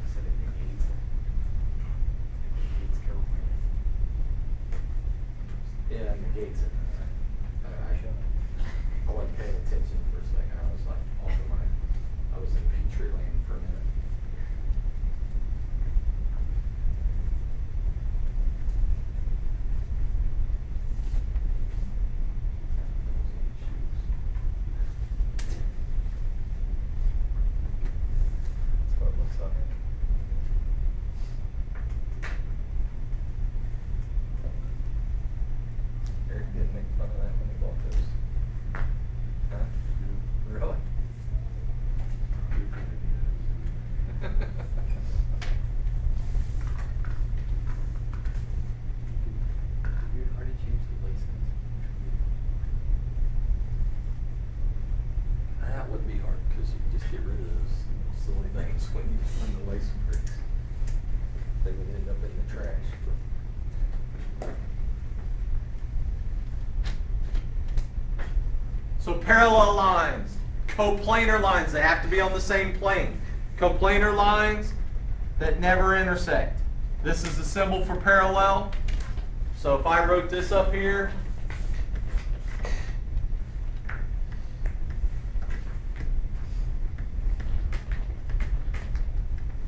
Yeah, negates it. I wasn't paying attention for a second. I was like off of I was in Petrie land for a minute. That's what it looks like. Eric didn't make fun of that when he bought those. Huh? Really? You already changed the license. That would be hard because you just get rid of those silly things when the license breaks. They would end up in the trash. So parallel lines, coplanar lines, they have to be on the same plane. Coplanar lines that never intersect. This is the symbol for parallel. So if I wrote this up here,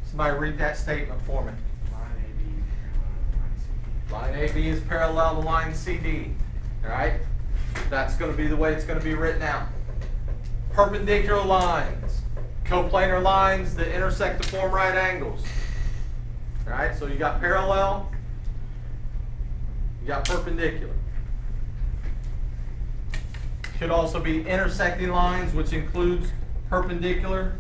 somebody read that statement for me. Line AB is parallel to line CD. All right? That's going to be the way it's going to be written out. Perpendicular lines. Coplanar lines that intersect to form right angles. All right? So you got parallel. You got perpendicular. Could also be intersecting lines, which includes perpendicular.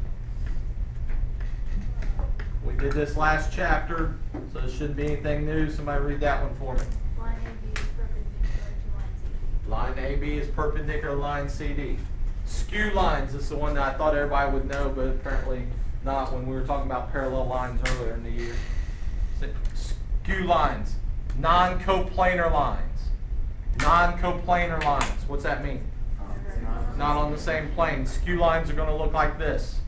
We did this last chapter, so it shouldn't be anything new. Somebody read that one for me. Line AB is perpendicular to line CD. Line AB is perpendicular to line CD. Skew lines is the one that I thought everybody would know, but apparently not when we were talking about parallel lines earlier in the year. Skew lines. Non-coplanar lines. Non-coplanar lines. What's that mean? Not on the same plane. Skew lines are going to look like this.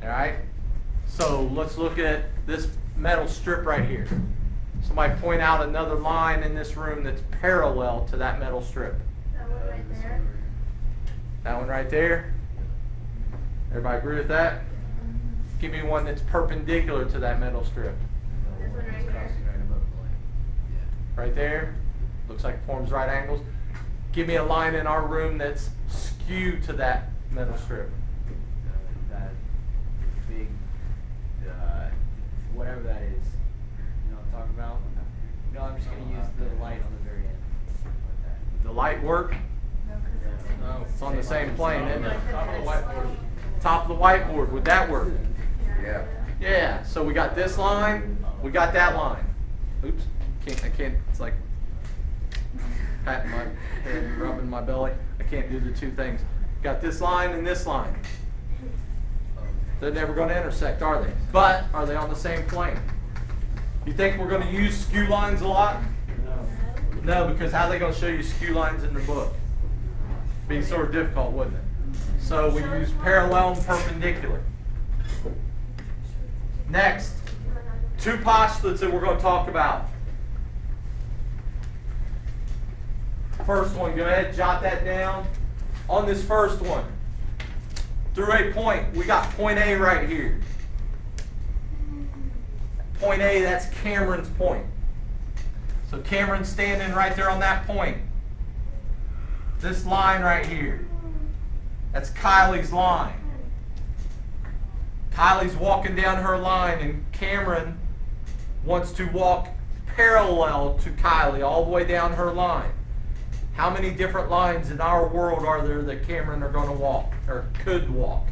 All right? So let's look at this metal strip right here. Somebody point out another line in this room that's parallel to that metal strip. That one right there. That one right there? Everybody agree with that? Give me one that's perpendicular to that metal strip. This one right here. Right there? Looks like it forms right angles. Give me a line in our room that's skewed to that metal strip. That big, whatever that is. You know what I'm talking about? No, I'm just going to use the light on the very end. Like that. The light work? No, it's on the same plane, isn't it? Top of the whiteboard. Would that work? Yeah. Yeah. So we got this line. We got that line. Oops. I can't. It's like patting my head and rubbing my belly. I can't do the two things. Got this line and this line. They're never going to intersect, are they? But are they on the same plane? You think we're going to use skew lines a lot? No, because how are they going to show you skew lines in the book? Be sort of difficult, wouldn't it? So we use parallel and perpendicular. Next, two postulates that we're going to talk about. First one, go ahead, jot that down. On this first one, through a point, we got point A right here. Point A, that's Cameron's point. So Cameron's standing right there on that point. This line right here, that's Kylie's line. Kylie's walking down her line, and Cameron wants to walk parallel to Kylie all the way down her line. How many different lines in our world are there that Cameron are going to walk, or could walk?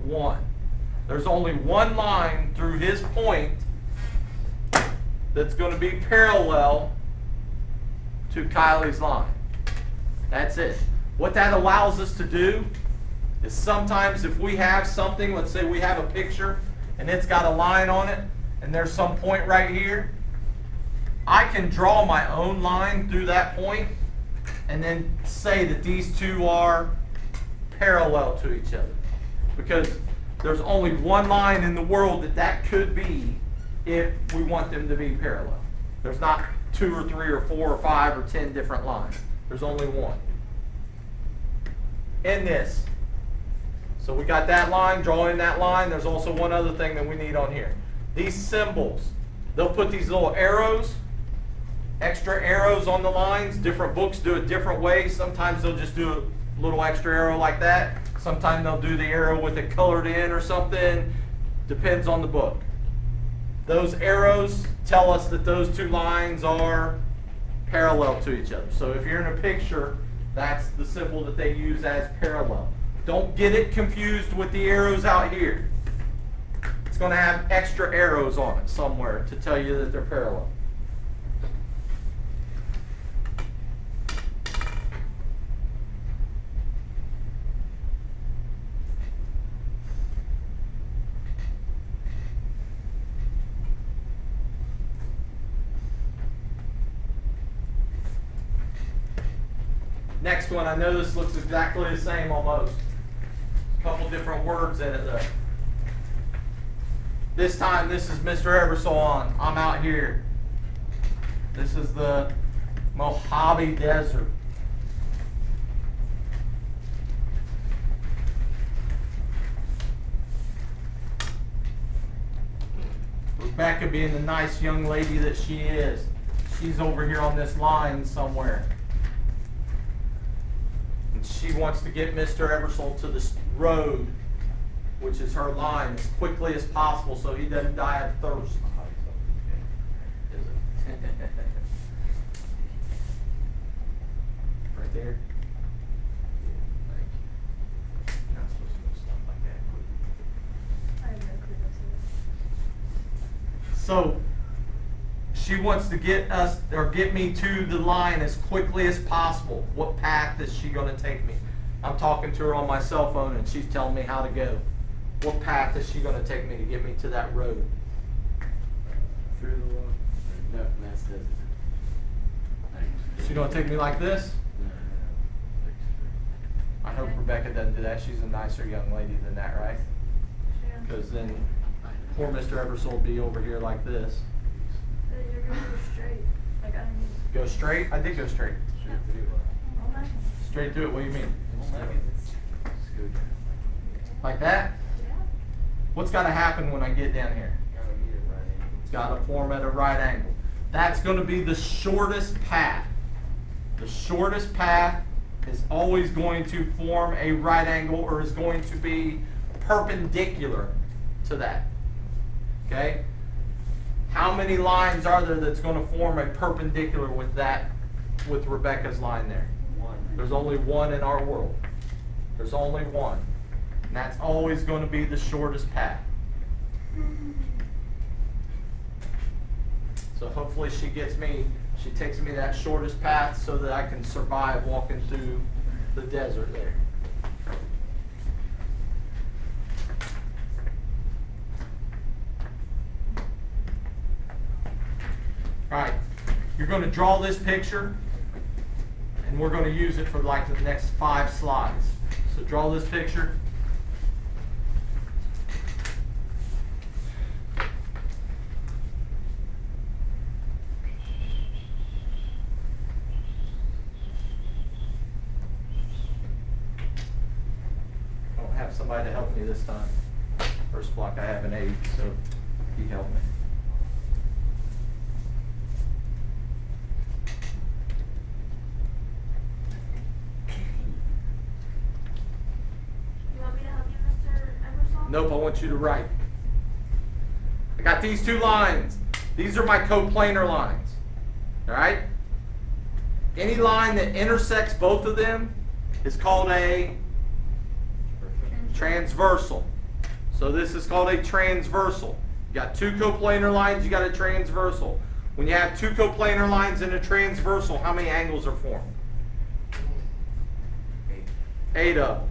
One. There's only one line through his point that's going to be parallel to Kylie's line. That's it. What that allows us to do is sometimes if we have something, let's say we have a picture and it's got a line on it and there's some point right here, I can draw my own line through that point and then say that these two are parallel to each other. Because there's only one line in the world that could be if we want them to be parallel. There's not 2 or 3 or 4 or 5 or 10 different lines. There's only one. In this. So we got that line, draw in that line. There's also one other thing that we need on here. These symbols. They'll put these little arrows, extra arrows on the lines. Different books do it different ways. Sometimes they'll just do a little extra arrow like that. Sometimes they'll do the arrow with it colored in or something. Depends on the book. Those arrows tell us that those two lines are parallel to each other. So if you're in a picture, that's the symbol that they use as parallel. Don't get it confused with the arrows out here. It's going to have extra arrows on it somewhere to tell you that they're parallel. Next one, I know this looks exactly the same almost. A couple different words in it though. This time, this is Mr. Ebersol on. I'm out here. This is the Mojave Desert. Rebecca, being the nice young lady that she is, she's over here on this line somewhere. She wants to get Mr. Ebersol to this road, which is her line, as quickly as possible so he doesn't die of thirst. Right there. You're not supposed to go stuff like that. I have no clue what's in it. So she wants to get us, or get me to the line as quickly as possible. What path is she going to take me? I'm talking to her on my cell phone and she's telling me how to go. What path is she going to take me to get me to that road? Through the wall. No, that's desert. She going to take me like this? I hope Rebecca doesn't do that. She's a nicer young lady than that, right? Sure. Because then poor Mr. Ebersol will be over here like this. You're gonna go straight. Like, I don't need. Go straight? I did go straight. Oh my. Straight through it. What do you mean? Scoot. Like that? Yeah. What's got to happen when I get down here? It's got to form at a right angle. That's going to be the shortest path. The shortest path is always going to form a right angle, or is going to be perpendicular to that. Okay? How many lines are there that's going to form a perpendicular with that, with Rebecca's line there? One. There's only one in our world. There's only one. And that's always going to be the shortest path. So hopefully she takes me that shortest path so that I can survive walking through the desert there. All right, you're going to draw this picture, and we're going to use it for like the next 5 slides. So draw this picture. I don't have somebody to help me this time. First block I have an 8, so he helped me. You want me to help you, Mr. Emerson? Nope, I want you to write. I got these 2 lines. These are my coplanar lines. All right? Any line that intersects both of them is called a transversal. So this is called a transversal. You got 2 coplanar lines, you got a transversal. When you have 2 coplanar lines in a transversal, how many angles are formed? 8 of them.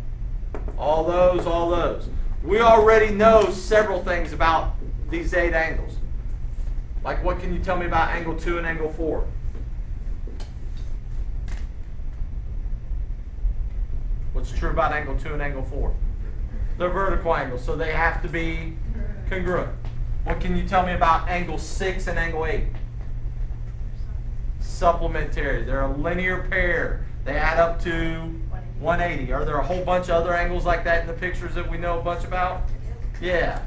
All those, all those. We already know several things about these 8 angles. Like, what can you tell me about angle 2 and angle 4? What's true about angle 2 and angle 4? They're vertical angles, so they have to be congruent. What can you tell me about angle 6 and angle 8? Supplementary. They're a linear pair. They add up to 180. Are there a whole bunch of other angles like that in the pictures that we know a bunch about? Yeah.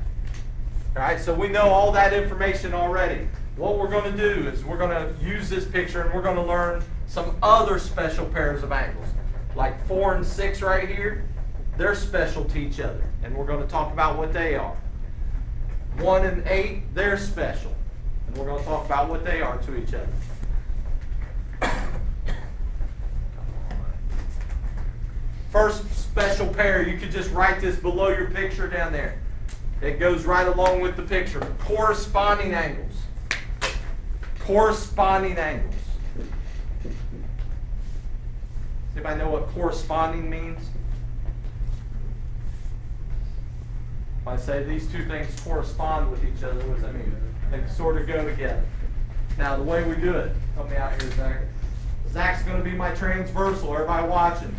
All right, so we know all that information already. What we're going to do is we're going to use this picture and we're going to learn some other special pairs of angles. Like 4 and 6 right here, they're special to each other. And we're going to talk about what they are. 1 and 8, they're special. And we're going to talk about what they are to each other. First special pair, you could just write this below your picture down there. It goes right along with the picture. Corresponding angles. Corresponding angles. Does anybody know what corresponding means? If I say these 2 things correspond with each other, what does that mean? They sort of go together. Now, the way we do it, help me out here, Zach. Zach's going to be my transversal. Everybody watching.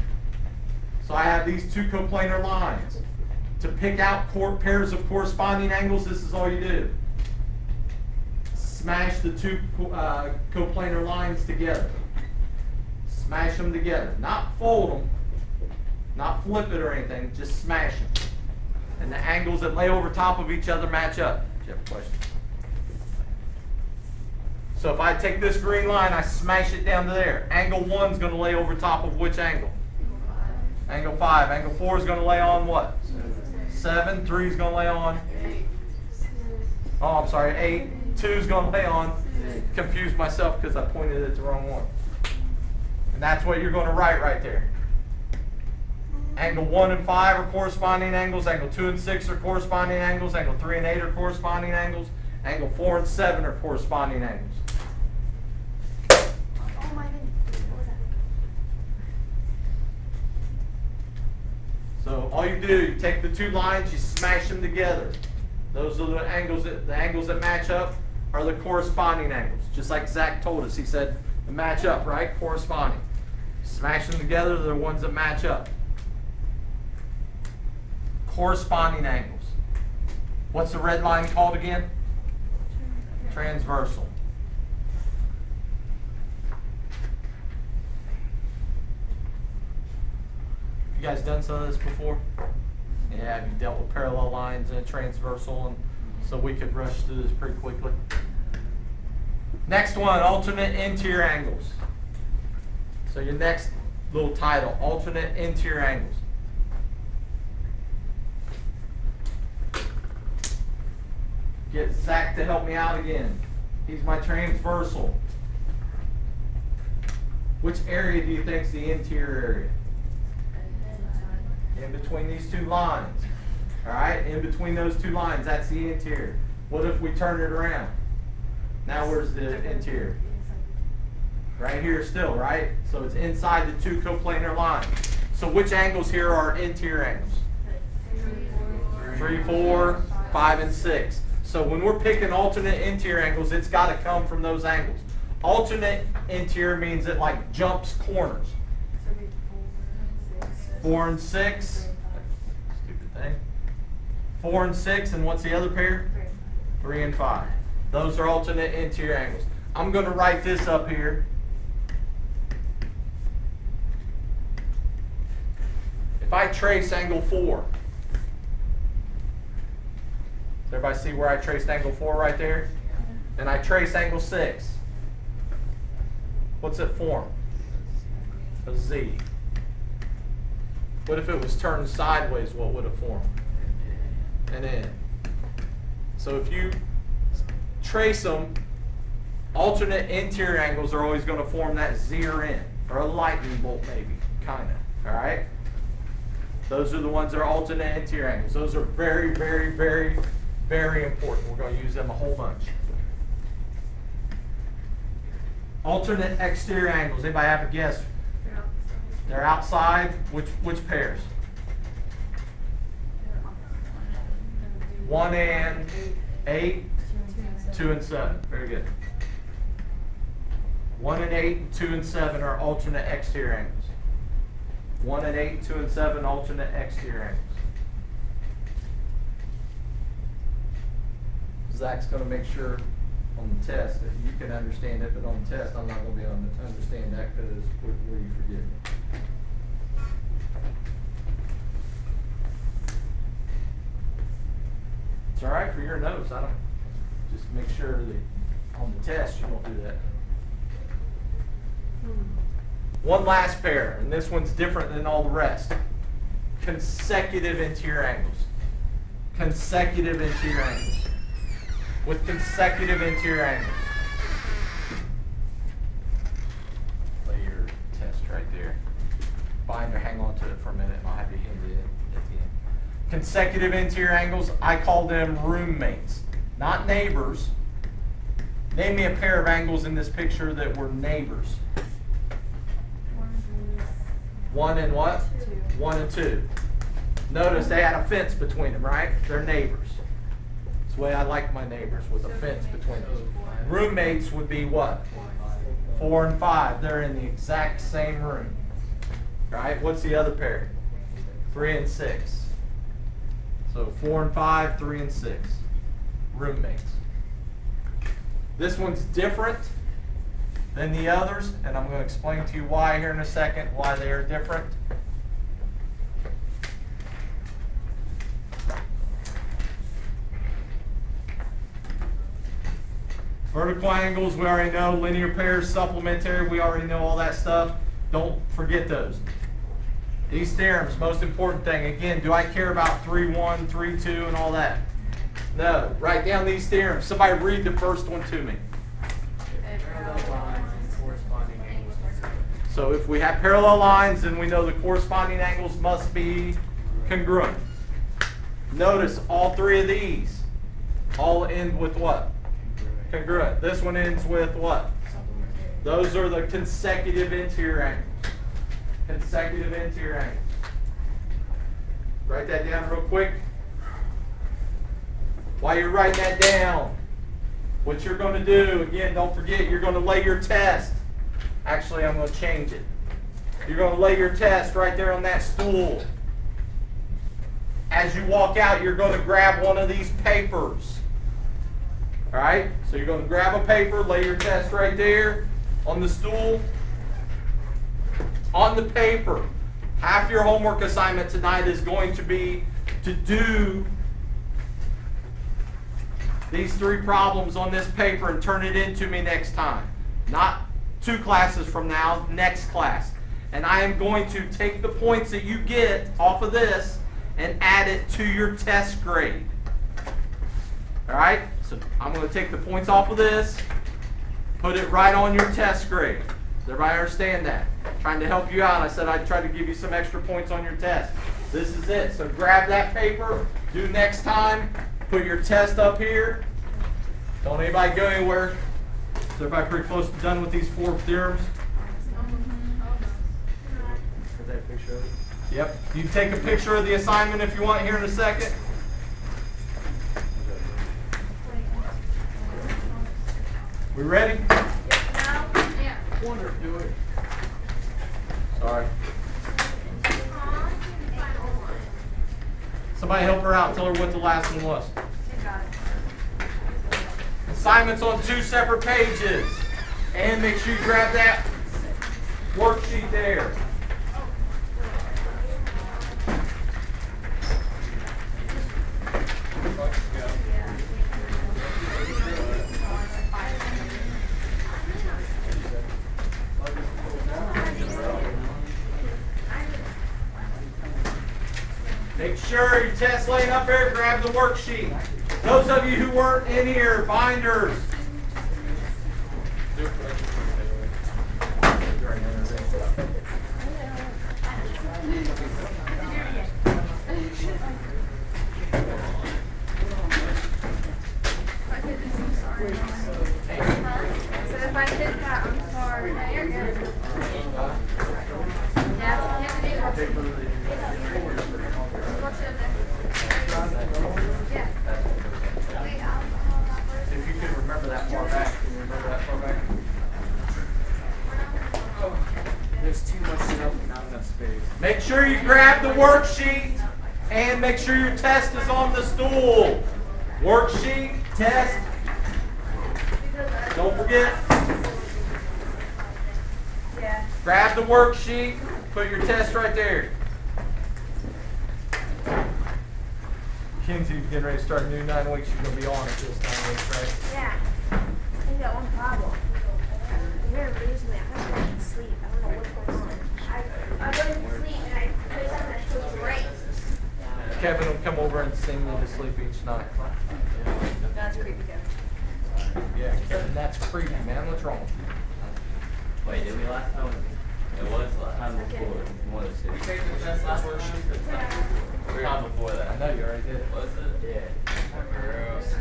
So I have these 2 coplanar lines. To pick out pairs of corresponding angles, this is all you do. Smash the 2 coplanar lines together. Smash them together. Not fold them. Not flip it or anything. Just smash them. And the angles that lay over top of each other match up. Do you have a question? So if I take this green line, I smash it down to there. Angle 1 is going to lay over top of which angle? Angle 5. Angle 4 is going to lay on what? 7. 3 is going to lay on? Oh, I'm sorry. 8. 2 is going to lay on? Confused myself because I pointed at the wrong one. And that's what you're going to write right there. Angle 1 and 5 are corresponding angles. Angle 2 and 6 are corresponding angles. Angle 3 and 8 are corresponding angles. Angle 4 and 7 are corresponding angles. Oh my goodness. What was that? So all you do, you take the 2 lines, you smash them together. Those are the angles that match up are the corresponding angles. Just like Zach told us, he said the match up, right? Corresponding. Smash them together, they're the ones that match up. Corresponding angles. What's the red line called again? Transversal. You guys done some of this before? Yeah, have you dealt with parallel lines and transversal? And so we could rush through this pretty quickly. Next one, alternate interior angles. So your next little title, alternate interior angles. Get Zach to help me out again. He's my transversal. Which area do you think is the interior area? In between these 2 lines. Alright, in between those 2 lines, that's the interior. What if we turn it around? Now where's the interior? Right here still, right? So it's inside the 2 coplanar lines. So which angles here are interior angles? 3, 4, 5, and 6. So when we're picking alternate interior angles, it's got to come from those angles. Alternate interior means it like jumps corners. 4 4 and 6. Stupid thing. 4 and 6, and what's the other pair? 3 and 5. Those are alternate interior angles. I'm going to write this up here. If I trace angle 4, does everybody see where I traced angle 4 right there? And I trace angle 6. What's it form? A Z. What if it was turned sideways? What would it form? An N. So if you trace them, alternate interior angles are always going to form that Z or N, or a lightning bolt maybe, kind of. All right? Those are the ones that are alternate interior angles. Those are very, very, very, very important. We're going to use them a whole bunch. Alternate exterior angles. Anybody have a guess? They're outside. Which pairs? 1 and 8, 2 and 7. Very good. 1 and 8, and 2 and 7 are alternate exterior angles. 1 and 8, 2 and 7 alternate exterior angles. Zach's going to make sure on the test that you can understand it, but on the test I'm not going to be able to understand that because where you forget it. It's all right for your notes. I don't just make sure that on the test you don't do that. One last pair, and this one's different than all the rest. Consecutive interior angles. Consecutive interior angles. With consecutive interior angles. Lay your test right there. Binder, hang on to it for a minute, and I'll have you hand it in at the end. Consecutive interior angles, I call them roommates, not neighbors. Name me a pair of angles in this picture that were neighbors. 1 and what? 1 and 2. Notice they had a fence between them, right? They're neighbors. That's the way I like my neighbors, with a fence between them. Roommates would be what? 4 and 5. They're in the exact same room. Right? What's the other pair? 3 and 6. So 4 and 5, 3 and 6. Roommates. This one's different than the others, and I'm going to explain to you why here in a second, why they are different. Vertical angles, we already know. Linear pairs, supplementary, we already know all that stuff. Don't forget those. These theorems, most important thing. Again, do I care about 3-1, 3-2, and all that? No. Write down these theorems. Somebody read the first one to me. Parallel lines and corresponding angles. So if we have parallel lines, then we know the corresponding angles must be congruent. Notice all three of these all end with what? Congruent. This one ends with what? Those are the consecutive interior angles. Consecutive interior angles. Write that down real quick. While you're writing that down, what you're going to do, again, don't forget, you're going to lay your test. Actually, I'm going to change it. You're going to lay your test right there on that stool. As you walk out, you're going to grab one of these papers. All right? So you're going to grab a paper, lay your test right there on the stool. On the paper, half your homework assignment tonight is going to be to do these 3 problems on this paper and turn it in to me next time. Not 2 classes from now, next class. And I am going to take the points that you get off of this and add it to your test grade. All right? So I'm going to take the points off of this, put it right on your test grade. Does everybody understand that? Trying to help you out. I said I'd try to give you some extra points on your test. This is it. So grab that paper, do next time, put your test up here. Don't anybody go anywhere. Is everybody pretty close to done with these 4 theorems? Is that a picture of it? Yep. You can take a picture of the assignment if you want here in a second. We ready? Yeah. Wonder if do it. Sorry. Huh? Somebody help her out. Tell her what the last one was. You got it. Assignments on 2 separate pages. And make sure you grab that worksheet there. Make sure your test laying up there, grab the worksheet. Those of you who weren't in here, binders. So if I hit that, I'm sorry. No, you're good. Yeah, you have to do it. Yeah. Wait, If you can remember that far back, can you remember that far back? There's too much stuff and not enough space. Make sure you grab the worksheet and make sure your test is on the stool. Worksheet, test. Don't forget. Yeah. Grab the worksheet, put your test right there. Kenzie's getting ready to start a new 9 weeks. You're going to be on it this 9 weeks, right? Yeah. I got one problem. You're gonna lose me. I'm gonna go to sleep. I don't know what's going on. I go to sleep and I put something that feels great. Kevin will come over and sing me to sleep each night. That's creepy, Kevin. Yeah, Kevin, that's creepy, man. What's wrong with you? Wait, did we last time? It was last time before. One of the cities. You taking the test last worksheet? Time before that. I know you already did. Was it? Yeah. Gross.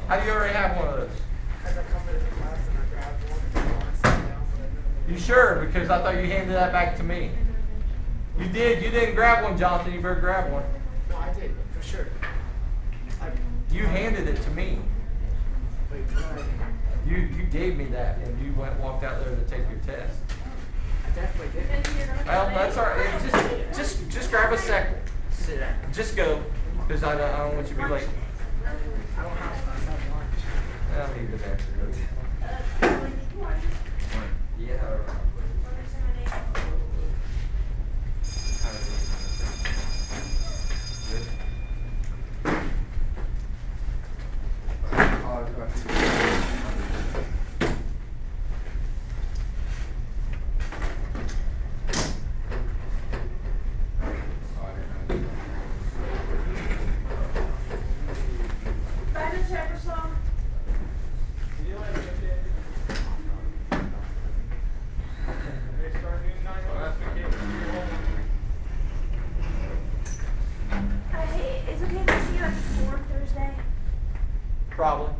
How do you already have one of those? You sure? Because I thought you handed that back to me. You did. You didn't grab one, Jonathan. You better grab one. No, I did, for sure. You handed it to me. Wait, did I? You gave me that when you walked out there to take your test. I definitely did. Well, that's all right. Just grab a second. Sit down. Just go, because I don't want you to be late. I don't have lunch. I'll leave it there. Yeah. Hey, is it okay if I see you at the store Thursday? Probably.